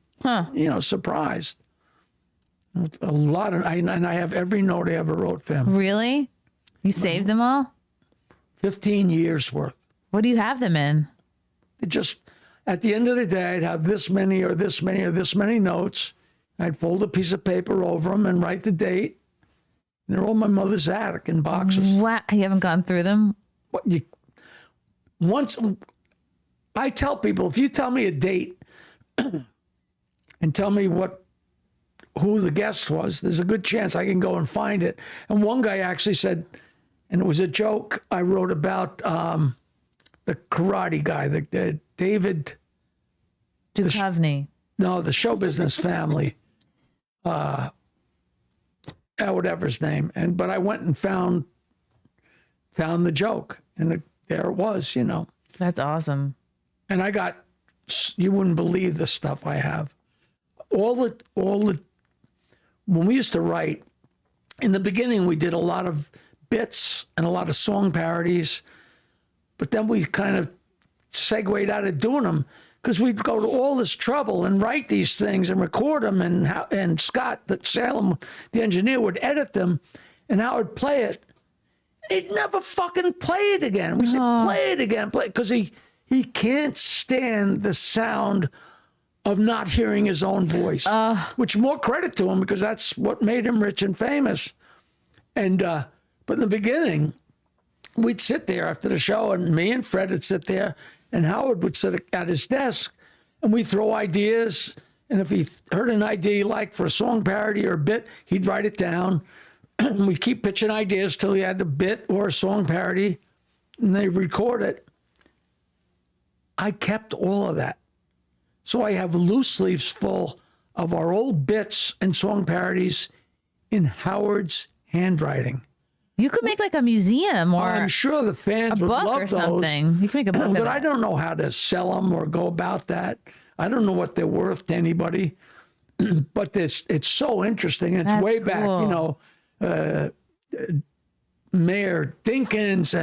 you know, surprised. A lot of, and I have every note I ever wrote for him. Really? You saved them all? 15 years worth. What do you have them in? It just, at the end of the day, I'd have this many or this many or this many notes. I'd fold a piece of paper over them and write the date. And they're all in my mother's attic in boxes. What? You haven't gone through them? Once I tell people, if you tell me a date and tell me who the guest was, there's a good chance I can go and find it. And one guy actually said, and it was a joke I wrote about the karate guy, the David Duchovny. the show business family, whatever his name. But I went and found the joke, and there it was, you know. That's awesome. And I got, you wouldn't believe the stuff I have. All the when we used to write, in the beginning we did a lot of bits and a lot of song parodies, but then we kind of segued out of doing them because we'd go to all this trouble and write these things and record them, and Scott, the Salem, the engineer, would edit them, and Howard play it. He'd never fucking play it again. We said, play it again, play it, because he can't stand the sound of not hearing his own voice, which more credit to him because that's what made him rich and famous. And but in the beginning, we'd sit there after the show, and me and Fred would sit there, and Howard would sit at his desk, and we'd throw ideas. And if he heard an idea he liked for a song parody or a bit, he'd write it down. We'd keep pitching ideas till he had a bit or a song parody, and they'd record it. I kept all of that. So I have loose leaves full of our old bits and song parodies in Howard's handwriting. You could make like a museum or I'm sure the fans a would book love or those, something. You can make a book. but I don't know how to sell them or go about that. I don't know what they're worth to anybody. But it's so interesting. It's That's way back, cool. you know, Mayr Dinkins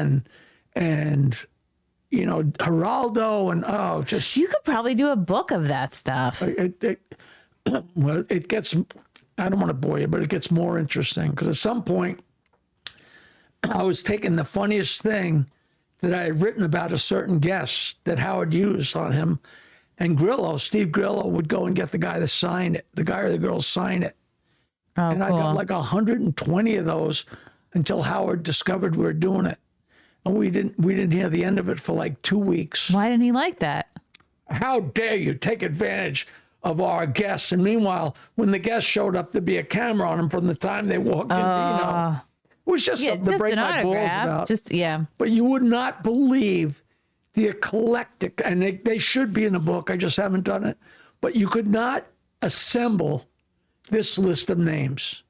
and you know, Geraldo, and just You could probably do a book of that stuff. well, it gets, I don't want to bore you, but it gets more interesting because at some point I was taking the funniest thing that I had written about a certain guest that Howard used on him, and Steve Grillo would go and get the guy to sign it, the guy or the girl sign it. Oh, And cool. I got like 120 of those until Howard discovered we were doing it. And we didn't hear the end of it for like 2 weeks. Why didn't he like that? How dare you take advantage of our guests? And meanwhile, when the guests showed up, there'd be a camera on them from the time they walked into, you know. It was just something to just break an my balls autograph. about. Yeah. But you would not believe the eclectic, and they should be in a book. I just haven't done it. But you could not assemble this list of names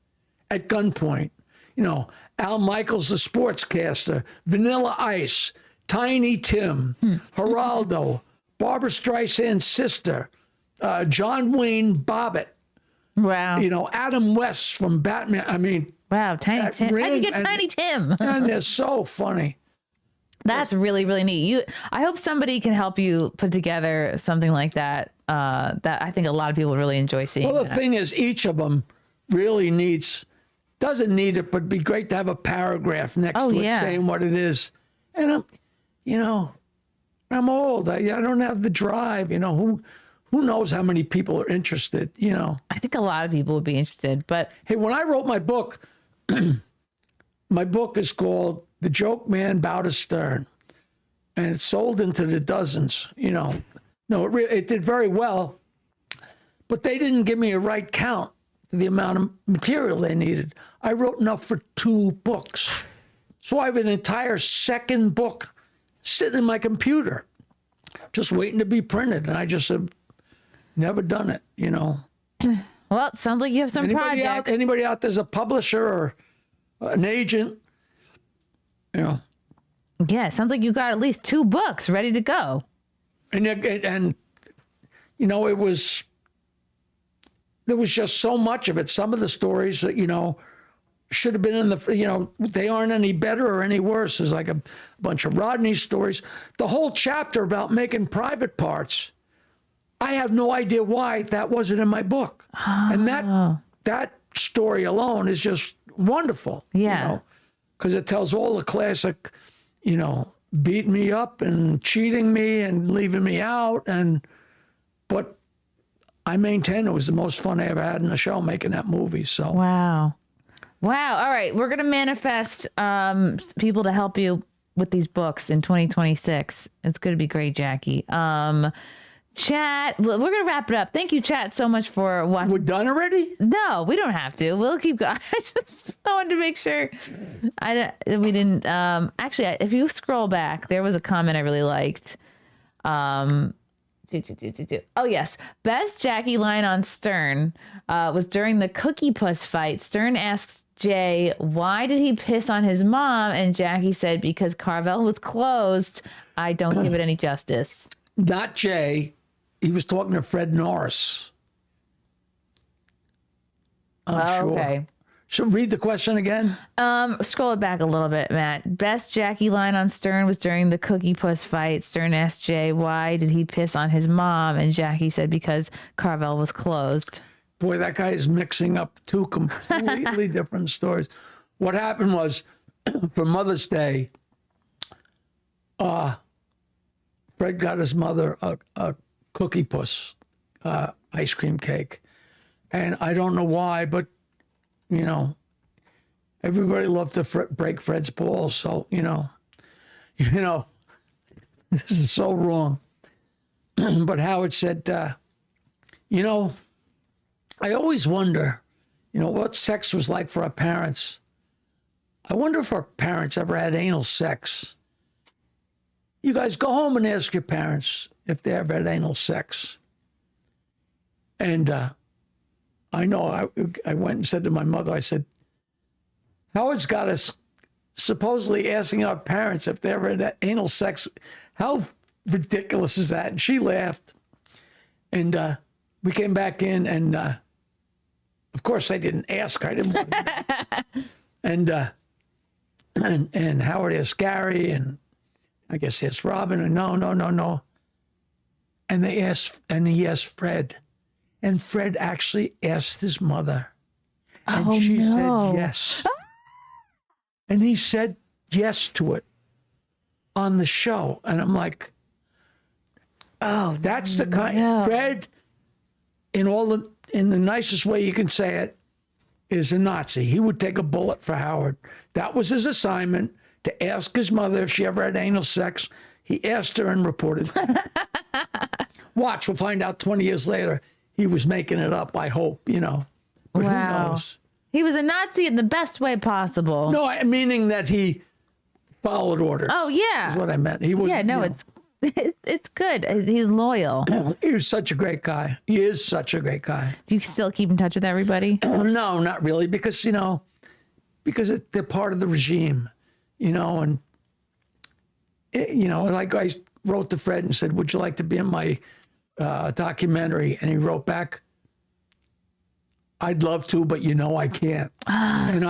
at gunpoint. You know, Al Michaels, the sportscaster, Vanilla Ice, Tiny Tim, Geraldo, Barbara Streisand's sister, John Wayne Bobbitt, Wow. you know, Adam West from Batman. I mean, Wow. Tiny Tim. How'd you get Tiny Tim? and they're so funny. That's really, really neat. I hope somebody can help you put together something like that. That I think a lot of people would really enjoy seeing. Well, the thing is, each of them really doesn't need it, but it'd be great to have a paragraph next to it saying what it is. And I'm old. I don't have the drive. You know, who knows how many people are interested, you know. I think a lot of people would be interested, but Hey, when I wrote my book, my book is called The Joke Man Bowed to Stern, and it sold into the dozens, you know. No, it did very well, but they didn't give me a right count for the amount of material they needed. I wrote enough for 2 books. So I have an entire second book sitting in my computer, just waiting to be printed. And I just have never done it, you know. Well, it sounds like you have some projects. Anybody out there's a publisher or an agent, you know. Yeah, it sounds like you got at least 2 books ready to go. And you know, there was just so much of it. Some of the stories that, you know, should have been in the, you know, they aren't any better or any worse. There's like a bunch of Rodney stories. The whole chapter about making private parts, I have no idea why that wasn't in my book. And that story alone is just wonderful. Yeah. You know, because it tells all the classic, you know, beating me up and cheating me and leaving me out. But I maintain it was the most fun I ever had in a show making that movie. So Wow. All right. We're going to manifest people to help you with these books in 2026. It's going to be great, Jackie. Chat, we're going to wrap it up. Thank you, chat, so much for watching. we're done already? No, we don't have to. We'll keep going. I wanted to make sure we didn't. Actually, if you scroll back, there was a comment I really liked. Oh, yes. Best Jackie line on Stern was during the Cookie Puss fight. Stern asks Jay, why did he piss on his mom? And Jackie said, because Carvel was closed. I don't give it any justice. Not Jay. He was talking to Fred Norris. I'm sure. Okay. So read the question again. Scroll it back a little bit, Matt. Best Jackie line on Stern was during the Cookie Puss fight. Stern asked Jay, why did he piss on his mom? And Jackie said, because Carvel was closed. Boy, that guy is mixing up 2 completely different stories. What happened was, for Mother's Day, Fred got his mother a Cookie Puss ice cream cake. And I don't know why, but, you know, everybody loved to break Fred's balls. So, you know, this is so wrong. But Howard said, you know, I always wonder, you know, what sex was like for our parents. I wonder if our parents ever had anal sex. You guys go home and ask your parents if they ever had anal sex. And I know I went and said to my mother, I said, Howard's got us supposedly asking our parents if they ever had anal sex. How ridiculous is that? And she laughed. And we came back in, and of course I didn't ask her. I didn't want to. And Howard asked Gary, and I guess he asked Robin, and no. And he asked Fred. And Fred actually asked his mother. And she said yes. And he said yes to it on the show. And I'm like, oh, that's the kind. Fred, in the nicest way you can say it, is a Nazi. He would take a bullet for Howard. That was his assignment, to ask his mother if she ever had anal sex. He asked her and reported. Watch, we'll find out 20 years later. He was making it up, I hope, you know. But who knows? He was a Nazi in the best way possible. No, meaning that he followed orders. Oh, yeah. Is what I meant. He was. Yeah, no, it's good. He's loyal. He was such a great guy. He is such a great guy. Do you still keep in touch with everybody? No, not really, because, they're part of the regime, and, like I wrote to Fred and said, would you like to be in my documentary? And he wrote back, I'd love to, but I can't. And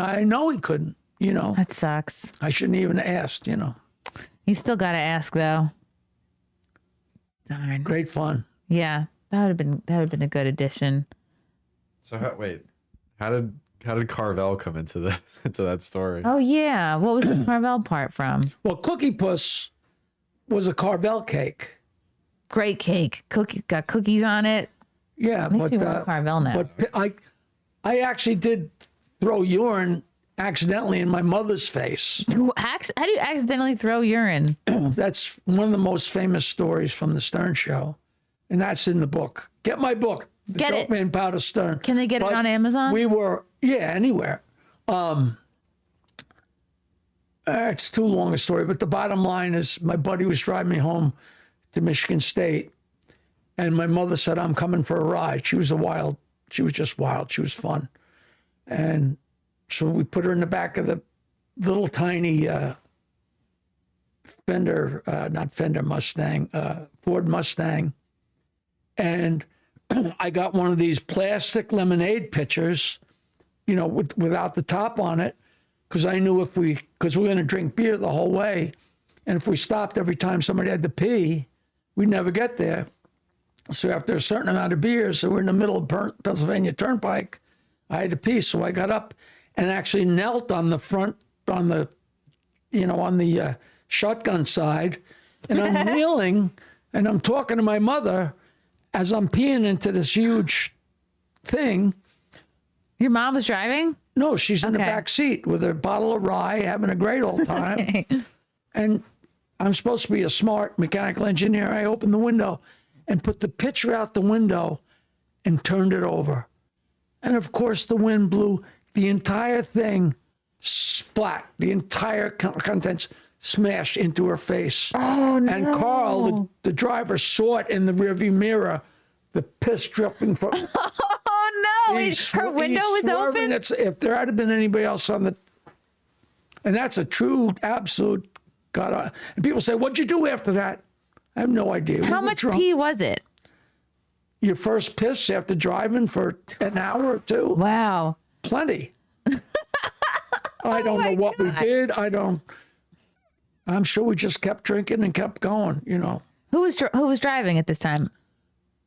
I know he couldn't, That sucks. I shouldn't even have asked, You still got to ask, though. Darn. Great fun. Yeah, that would have been a good addition. So how did Carvel come into that story? Oh yeah, what was the Carvel part from? Well, Cookie Puss was a Carvel cake. Great cake. Got cookies on it. Yeah, Makes me want Carvel now. But I actually did throw urine accidentally in my mother's face. How do you accidentally throw urine? That's one of the most famous stories from the Stern Show, and that's in the book. Get my book, Get it. Joke Man Powder Stern. Can they get it on Amazon? We were, anywhere. It's too long a story, but the bottom line is my buddy was driving me home to Michigan State, and my mother said, I'm coming for a ride. She was just wild. She was fun. And so we put her in the back of the little tiny Ford Mustang. And I got one of these plastic lemonade pitchers, without the top on it, because I knew because we're going to drink beer the whole way. And if we stopped every time somebody had to pee, we'd never get there. So after a certain amount of beers, so we're in the middle of Pennsylvania Turnpike, I had to pee. So I got up and actually knelt on the front, on the shotgun side. And I'm kneeling and I'm talking to my mother as I'm peeing into this huge thing. Your mom was driving? No, she's in the back seat with a bottle of rye, having a great old time. Okay. And I'm supposed to be a smart mechanical engineer. I opened the window and put the pitcher out the window and turned it over. And of course, the wind blew the entire thing, splat, the entire contents smashed into her face. Oh, no. And Carl, the driver, saw it in the rearview mirror, the piss dripping from. Oh, no. Her window was open? If there had been anybody else on the. And that's a true, absolute. God. And people say, what'd you do after that? I have no idea. How much pee was it? Your first piss after driving for an hour or two? Wow. Plenty. I don't know what we did. I'm sure we just kept drinking and kept going, Who was driving at this time?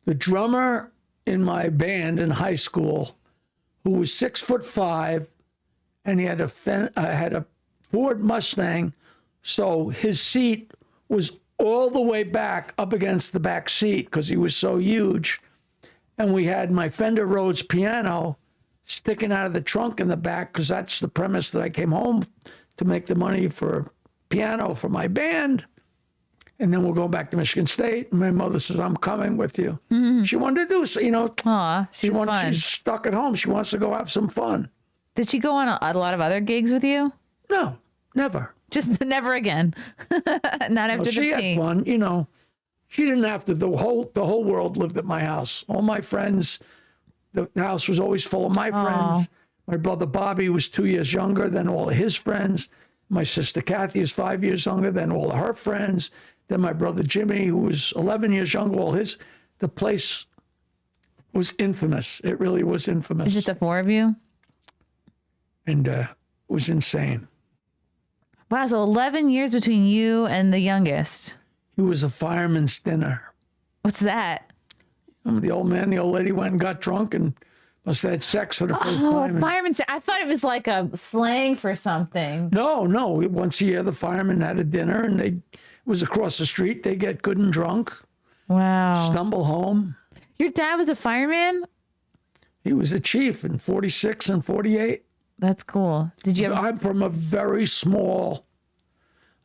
The drummer in my band in high school, who was 6'5", and he had a Ford Mustang, so his seat was all the way back up against the back seat because he was so huge. And we had my Fender Rhodes piano sticking out of the trunk in the back because that's the premise that I came home to make the money for piano for my band. And then we'll go back to Michigan State. And my mother says, I'm coming with you. Mm-hmm. She wanted to do so, Aw, she's stuck at home. She wants to go have some fun. Did she go on a lot of other gigs with you? No, never. Just never again. Not after she the had fun, She didn't have to. The whole world lived at my house. All my friends, the house was always full of my friends. My brother Bobby was 2 years younger than all of his friends. My sister Kathy is 5 years younger than all of her friends. Then my brother Jimmy, who was 11 years younger, the place was infamous. It really was infamous. Is it the four of you? And it was insane. Wow, so 11 years between you and the youngest. It was a fireman's dinner. What's that? The old man, the old lady went and got drunk and must have had sex for the first time. Fireman's. I thought it was like a slang for something. No. Once a year, the firemen had a dinner, and it was across the street. They get good and drunk. Wow. Stumble home. Your dad was a fireman? He was a chief in 46 and 48. That's cool. Did you? I'm from a very small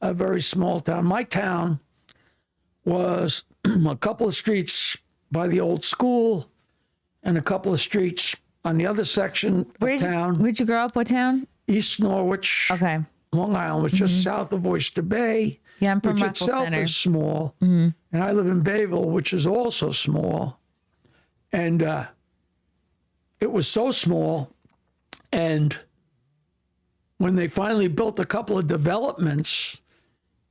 town. My town was a couple of streets by the old school and a couple of streets on the other section of town. Where'd you grow up? What town? East Norwich, Okay. Long Island, which is just south of Oyster Bay. Yeah, I'm from which Russell itself Center. is small. And I live in Bayville, which is also small. And it was so small. And when they finally built a couple of developments,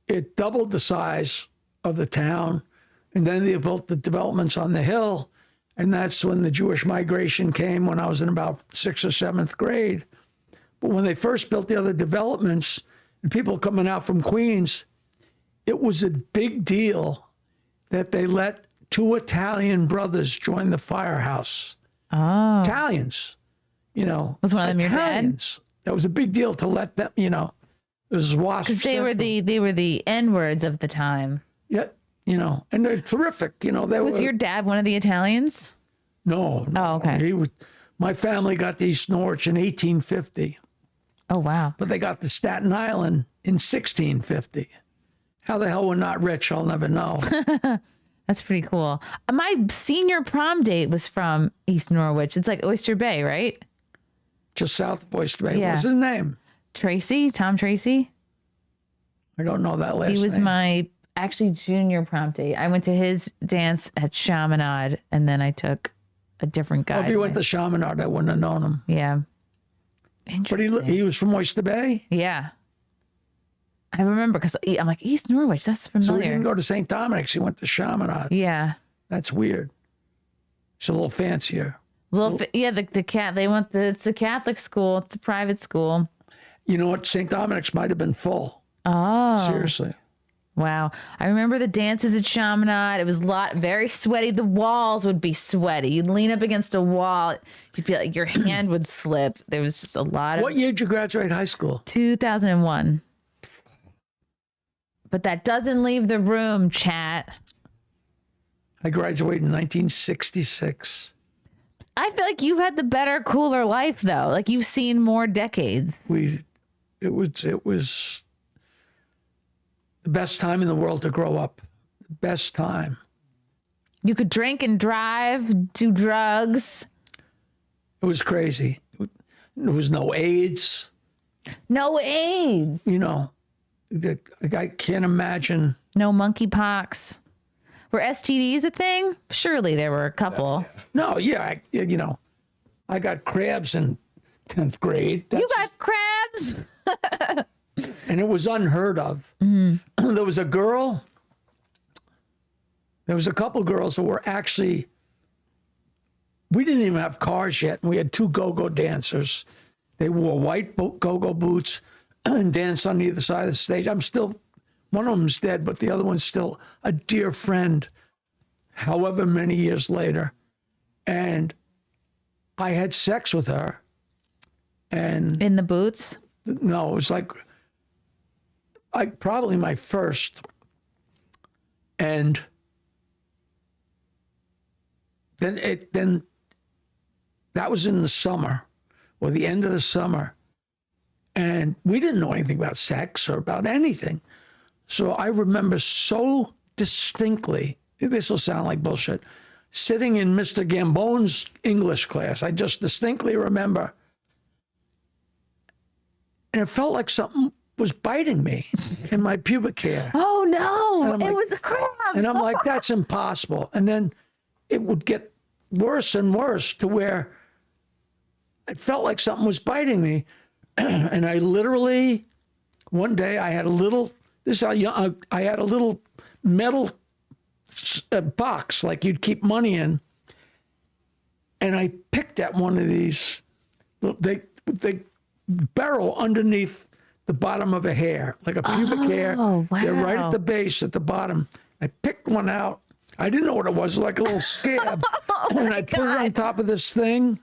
it doubled the size of the town. And then they built the developments on the hill. And that's when the Jewish migration came when I was in about 6th or 7th grade. But when they first built the other developments and people coming out from Queens, it was a big deal that they let 2 Italian brothers join the firehouse. Oh. Italians, Was one of them your dad? Italians. That was a big deal to let them, it was WASP. Because they were the N-words of the time. Yeah, and they're terrific. Was your dad one of the Italians? No. Oh, okay. My family got to East Norwich in 1850. Oh, wow. But they got to Staten Island in 1650. How the hell we're not rich, I'll never know. That's pretty cool. My senior prom date was from East Norwich. It's like Oyster Bay, right? Just south of Oyster Bay. Yeah. What's his name? Tom Tracy. I don't know that last name. He was my actually junior prom date. I went to his dance at Chaminade, and then I took a different guy. If he went to Chaminade, I wouldn't have known him. Yeah. But Interesting. he was from Oyster Bay? Yeah. I remember because I'm like, East Norwich, that's So he familiar. didn't go to St. Dominic's. He went to Chaminade. Yeah. That's weird. It's a little fancier. The cat, it's a Catholic school. It's a private school. You know what? St. Dominic's might have been full. Oh. Seriously. Wow. I remember the dances at Chaminade. It was very sweaty. The walls would be sweaty. You'd lean up against a wall. You'd feel like your hand would slip. There was just a lot of... What year did you graduate high school? 2001. But that doesn't leave the room, chat. I graduated in 1966. I feel like you've had the better, cooler life, though. Like you've seen more decades. It was the best time in the world to grow up. The best time. You could drink and drive, do drugs. It was crazy. There was no AIDS. No AIDS. You know, I can't imagine. No monkeypox. Were STDs a thing? Surely there were a couple. No, yeah, I got crabs in 10th grade. You got crabs? And it was unheard of. There was a girl, there was a couple girls that were actually, we didn't even have cars yet. And we had two go-go dancers. They wore white go-go boots and danced on either side of the stage. One of them's dead, but the other one's still a dear friend, however many years later. And I had sex with her. And In the boots? no, it was like probably my first. And then that was in the summer or the end of the summer. And we didn't know anything about sex or about anything. So I remember so distinctly, this will sound like bullshit, sitting in Mr. Gambone's English class. I just distinctly remember. And it felt like something was biting me in my pubic hair. Oh, no. And It I'm was a crab. And I'm like, that's impossible. And then it would get worse and worse to where it felt like something was biting me. And I literally, one day I had a little, this is how young, I had a little metal box like you'd keep money in. And I picked at one of these, they burrow underneath the bottom of a hair, like a pubic hair. Wow. They're right at the base, at the bottom. I picked one out. I didn't know what it was, like a little scab. And I put it on top of this thing.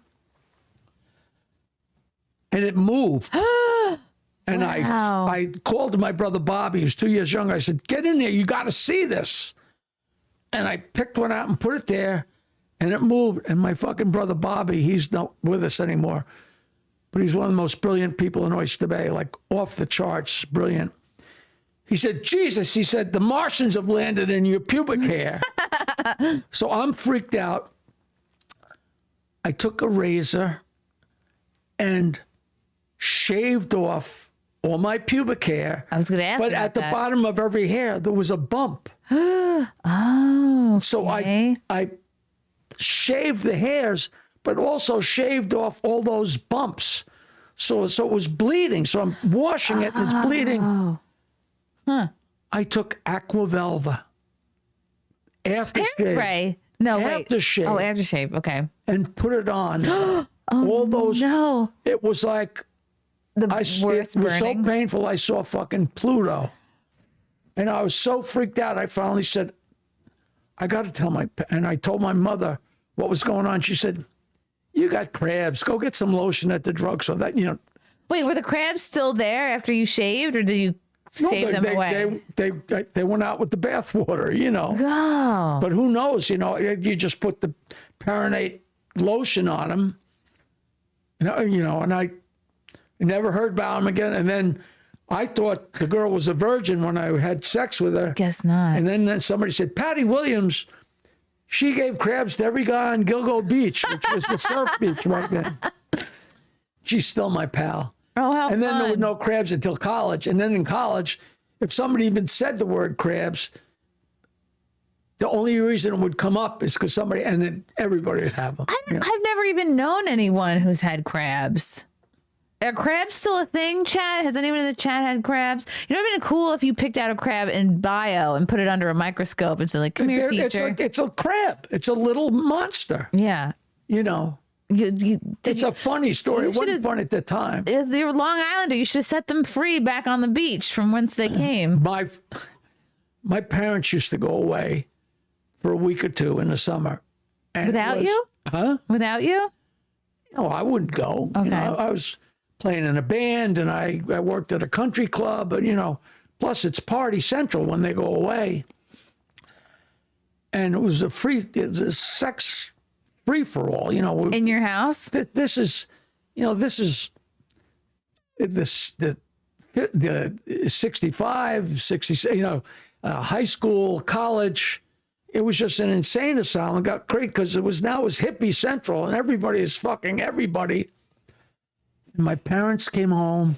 And it moved. And Wow. I called to my brother Bobby, who's 2 years younger. I said, get in there. You got to see this. And I picked one out and put it there. And it moved. And my fucking brother Bobby, he's not with us anymore. But he's one of the most brilliant people in Oyster Bay, like off the charts, brilliant. He said, Jesus, he said, the Martians have landed in your pubic hair. So I'm freaked out. I took a razor and shaved off all my pubic hair. I was going to ask But about at the that. bottom of every hair, there was a bump. Oh, So okay. I shaved the hairs, but also shaved off all those bumps. So it was bleeding. So I'm washing it and it's bleeding. I took Aquavelva aftershave Hairspray. No, wait. Aftershave. Oh, aftershave. Okay. and put it on. All those. No. It was like The it worst was so burning. painful. I saw fucking Pluto, and I was so freaked out. I finally said, "I got to tell and I told my mother what was going on. She said, "You got crabs. Go get some lotion at the drugstore." That Wait, were the crabs still there after you shaved, or did you shave them away? They went out with the bathwater. Oh. But who knows? You just put the Paranate lotion on them. And I never heard about them again. And then I thought the girl was a virgin when I had sex with her. Guess not. And then somebody said, Patty Williams, she gave crabs to every guy on Gilgo Beach, which was the surf beach right then. She's still my pal. Oh, how And then fun. there were no crabs until college. And then in college, if somebody even said the word crabs, the only reason it would come up is because somebody, and then everybody would have them. I've never even known anyone who's had crabs. Are crabs still a thing, Chad? Has anyone in the chat had crabs? You know, it'd been cool if you picked out a crab in bio and put it under a microscope and said, like, come here, teacher. It's a crab. It's a little monster. Yeah. You know, it's a funny story. It wasn't fun at the time. If they were Long Islander, you should have set them free back on the beach from whence they came. My parents used to go away for a week or two in the summer. And Without you? Huh? Without you? No, I wouldn't go. Okay. You know, I was playing in a band and I worked at a country club, but, you know, plus it's party central when they go away. And it was a sex free for all, you know. In your house? This is the 65, 60, you know, high school, college. It was just an insane asylum. It got great because it was hippie central and everybody is fucking everybody. And my parents came home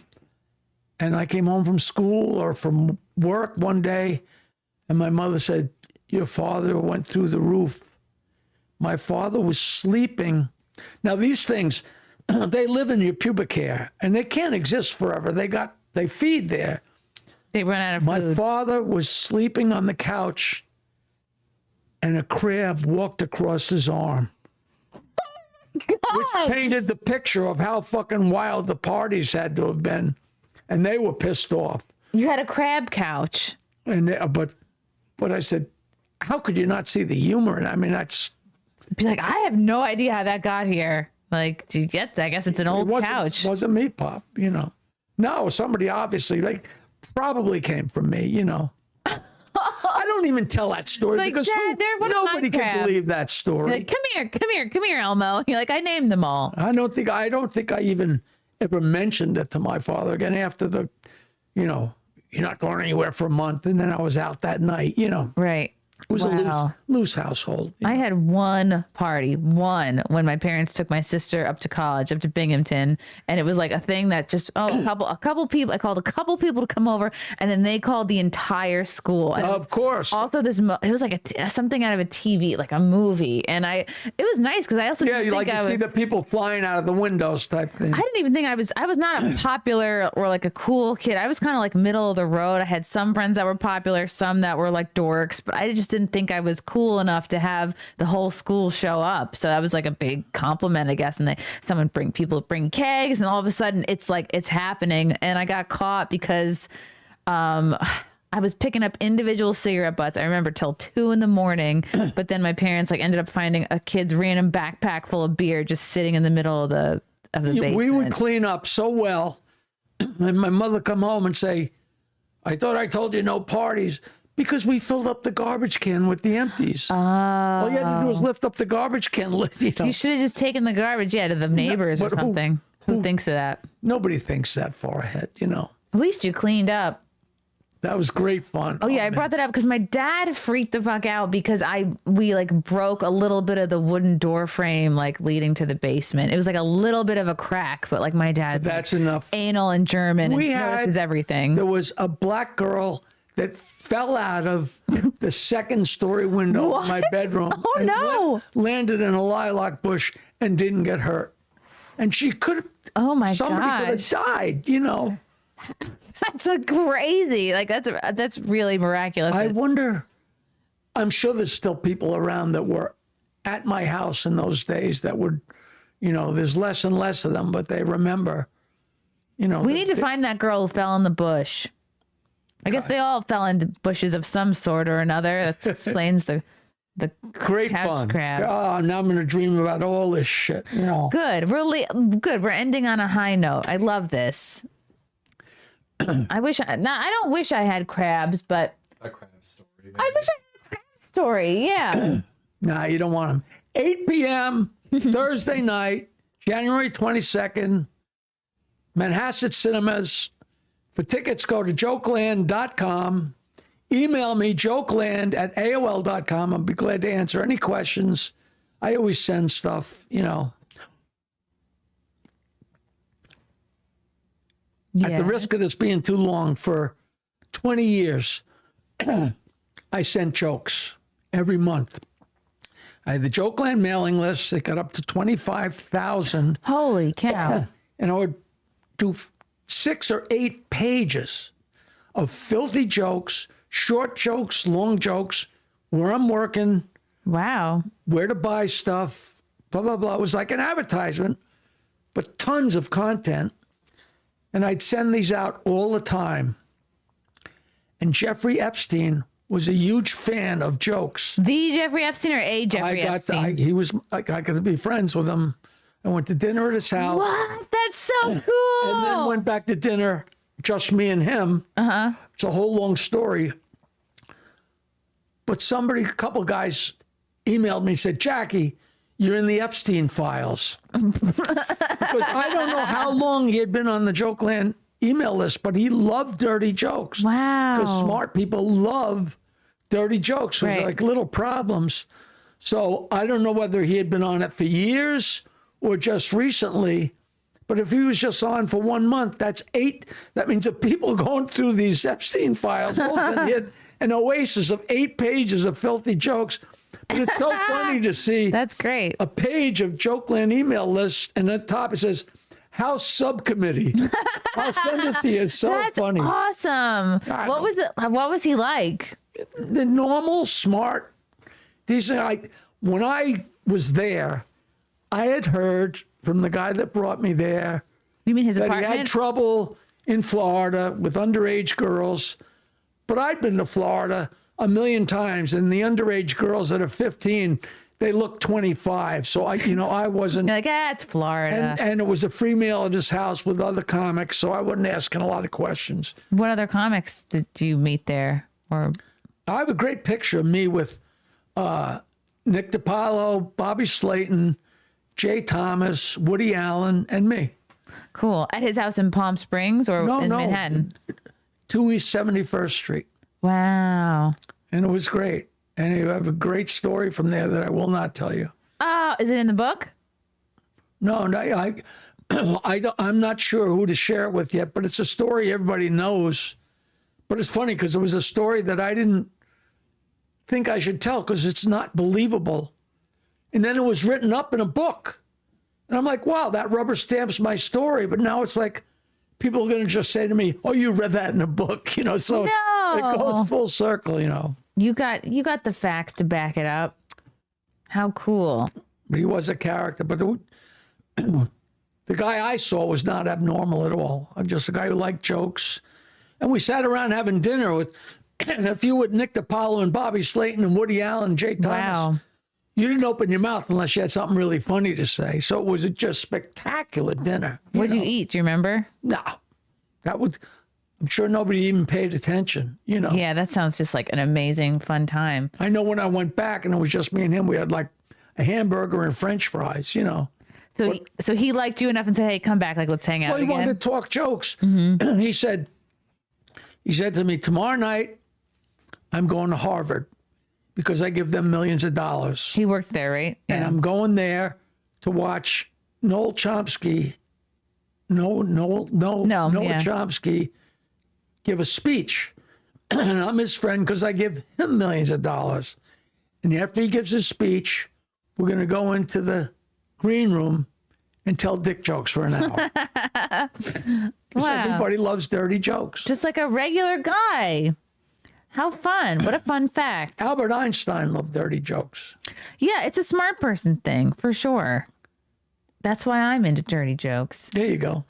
and I came home from school or from work one day and my mother said, your father went through the roof. My father was sleeping. Now these things, they live in your pubic hair and they can't exist forever. They feed there. They run out of My food. father was sleeping on the couch and a crab walked across his arm. Which painted the picture of how fucking wild the parties had to have been. And they were pissed off. You had a crab couch. And but I said, how could you not see the humor in it? I mean, that's... Be like, I have no idea how that got here. Like, I guess it's an old couch. It wasn't me, Pop, you know. No, somebody obviously, like, probably came from me, you know. I don't even tell that story Like, because Dad, they're one of my nobody can crabs. believe that story. Like, come here, Elmo. You're like, I named them all. I don't think I even ever mentioned it to my father again after the, you know, you're not going anywhere for a month. And then I was out that night, you know. Right. It was Wow. a loose household. I had one party, when my parents took my sister up to college, up to Binghamton, and it was like a thing that just a couple people. I called a couple people to come over, and then they called the entire school. And Of course. Also, it was like something out of a TV, like a movie, and it was nice because I also Yeah, didn't you think like to see the people flying out of the windows type thing. I didn't even think I was not a popular or like a cool kid. I was kind of like middle of the road. I had some friends that were popular, some that were like dorks, but I just didn't think I was cool enough to have the whole school show up. So that was like a big compliment, I guess. And people bring kegs, and all of a sudden it's like it's happening. And I got caught because I was picking up individual cigarette butts. I remember till 2 a.m. But then my parents like ended up finding a kid's random backpack full of beer just sitting in the middle of the basement. We would clean up so well, and my mother come home and say, I thought I told you no parties. Because we filled up the garbage can with the empties. All you had to do was lift up the garbage can. You know. You should have just taken the garbage, to the neighbors or but who- something. Who thinks of that? Nobody thinks that far ahead, you know. At least you cleaned up. That was great fun. Oh yeah, I brought that up because my dad freaked the fuck out because we like broke a little bit of the wooden door frame like leading to the basement. It was like a little bit of a crack, but like my dad's That's like, enough. anal and German We and had- notices everything. There was a black girl that fell out of the second story window of my bedroom. Oh, and no. Landed in a lilac bush and didn't get hurt. And she could have, Oh my somebody could have gosh. died, you know. That's so crazy. Like that's really miraculous. I wonder, I'm sure there's still people around that were at my house in those days that would, you know, there's less and less of them, but they remember, you know. We need to find that girl who fell in the bush. I guess they all fell into bushes of some sort or another. That explains the Great couch fun. crab. Oh, now I'm going to dream about all this shit, you know. Good. Good. We're ending on a high note. I love this. I don't wish I had crabs, but That crab story. I wish I had a crab story. Yeah. Nah, you don't want them. 8 p.m. Thursday night, January 22nd, Manhasset Cinemas, For tickets, go to jokeland.com. Email me, jokeland@aol.com. I'll be glad to answer any questions. I always send stuff, you know. At the risk of this being too long, for 20 years, I sent jokes every month. I had the Jokeland mailing list. It got up to 25,000. Holy cow. And I would do 6 or 8 pages of filthy jokes, short jokes, long jokes, where I'm working, Wow. where to buy stuff, blah, blah, blah. It was like an advertisement, but tons of content. And I'd send these out all the time. And Jeffrey Epstein was a huge fan of jokes. The Jeffrey Epstein or a Jeffrey Epstein? He was like, I got to be friends with him. I went to dinner at his house. What? That's so cool. And then went back to dinner, just me and him. Uh-huh. It's a whole long story. But a couple guys emailed me, said, Jackie, you're in the Epstein files. Because I don't know how long he had been on the Jokeland email list, but he loved dirty jokes. Wow. Because smart people love dirty jokes. So Right. like little problems. So I don't know whether he had been on it for years or just recently. But if he was just on for 1 month, that's 8. That means that people going through these Epstein files, all of a sudden hit an oasis of 8 pages of filthy jokes. But it's so funny to see That's great. a page of Jokeland email list, and at the top it says, House Subcommittee. I'll send it to you. It's so That's funny. awesome. What was it? What was he like? The normal, smart, decent. When I was there, I had heard from the guy that brought me there You mean his that he apartment? had trouble in Florida with underage girls. But I'd been to Florida a million times, and the underage girls that are 15, they look 25. So I wasn't. You're like, it's Florida. And it was a free meal at his house with other comics, so I wasn't asking a lot of questions. What other comics did you meet there? Or I have a great picture of me with Nick DiPaolo, Bobby Slayton, Jay Thomas, Woody Allen, and me. cool. At his house in Palm Springs or in Manhattan? 2 East 71st Street. Wow. And it was great. And you have a great story from there that I will not tell you. Oh, is it in the book? No, I'm not sure who to share it with yet, but it's a story everybody knows. But it's funny because it was a story that I didn't think I should tell because it's not believable. And then it was written up in a book. And I'm like, wow, that rubber stamps my story. But now it's like people are going to just say to me, oh, you read that in a book, so it goes full circle, You got the facts to back it up. How cool. But he was a character. But the guy I saw was not abnormal at all. Just a guy who liked jokes. And we sat around having dinner with Nick DiPaolo and Bobby Slayton and Woody Allen and Jay Thomas. Wow. You didn't open your mouth unless you had something really funny to say. So it was just spectacular dinner. What did you eat? Do you remember? No. I'm sure nobody even paid attention, Yeah, that sounds just like an amazing, fun time. I know when I went back and it was just me and him, we had like a hamburger and French fries, So he liked you enough and said, hey, come back. Like, let's hang out Well, he again. wanted to talk jokes. He said to me, tomorrow night, I'm going to Harvard because I give them millions of dollars. He worked there, right? And I'm going there to watch Noel Chomsky Chomsky give a speech. And I'm his friend because I give him millions of dollars. And after he gives his speech, we're going to go into the green room and tell dick jokes for an hour. Because everybody loves dirty jokes. Just like a regular guy. How fun. What a fun fact. Albert Einstein loved dirty jokes. Yeah, it's a smart person thing, for sure. That's why I'm into dirty jokes. There you go.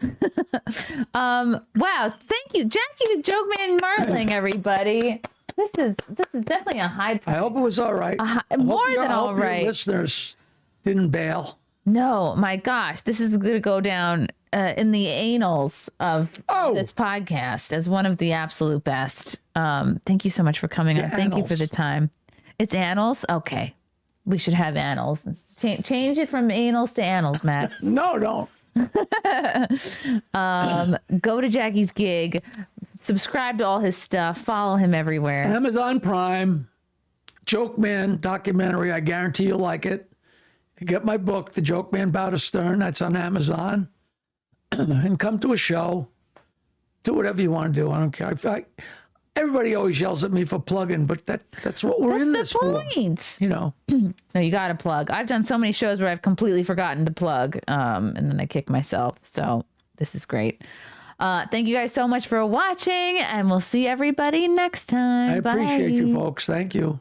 Wow, thank you, Jackie the Joke Man Martling, everybody. This is definitely a high point. I hope it was all right. More than all Your right. listeners didn't bail. No, my gosh, this is going to go down in the annals of this podcast as one of the absolute best. Thank you so much for coming on. Thank you for the time. It's annals? Okay. We should have annals. Change it from annals to annals, Matt. No, don't. Go to Jackie's gig, subscribe to all his stuff, follow him everywhere. Amazon Prime, Joke Man documentary. I guarantee you'll like it. You get my book, The Joke Man Bow to Stern. That's on Amazon. And come to a show. Do whatever you want to do. I don't care. Everybody always yells at me for plugging, but that's what we're in this for. You know. No, you got to plug. I've done so many shows where I've completely forgotten to plug, and then I kick myself. So this is great. Thank you guys so much for watching, and we'll see everybody next time. I appreciate you folks. Thank you.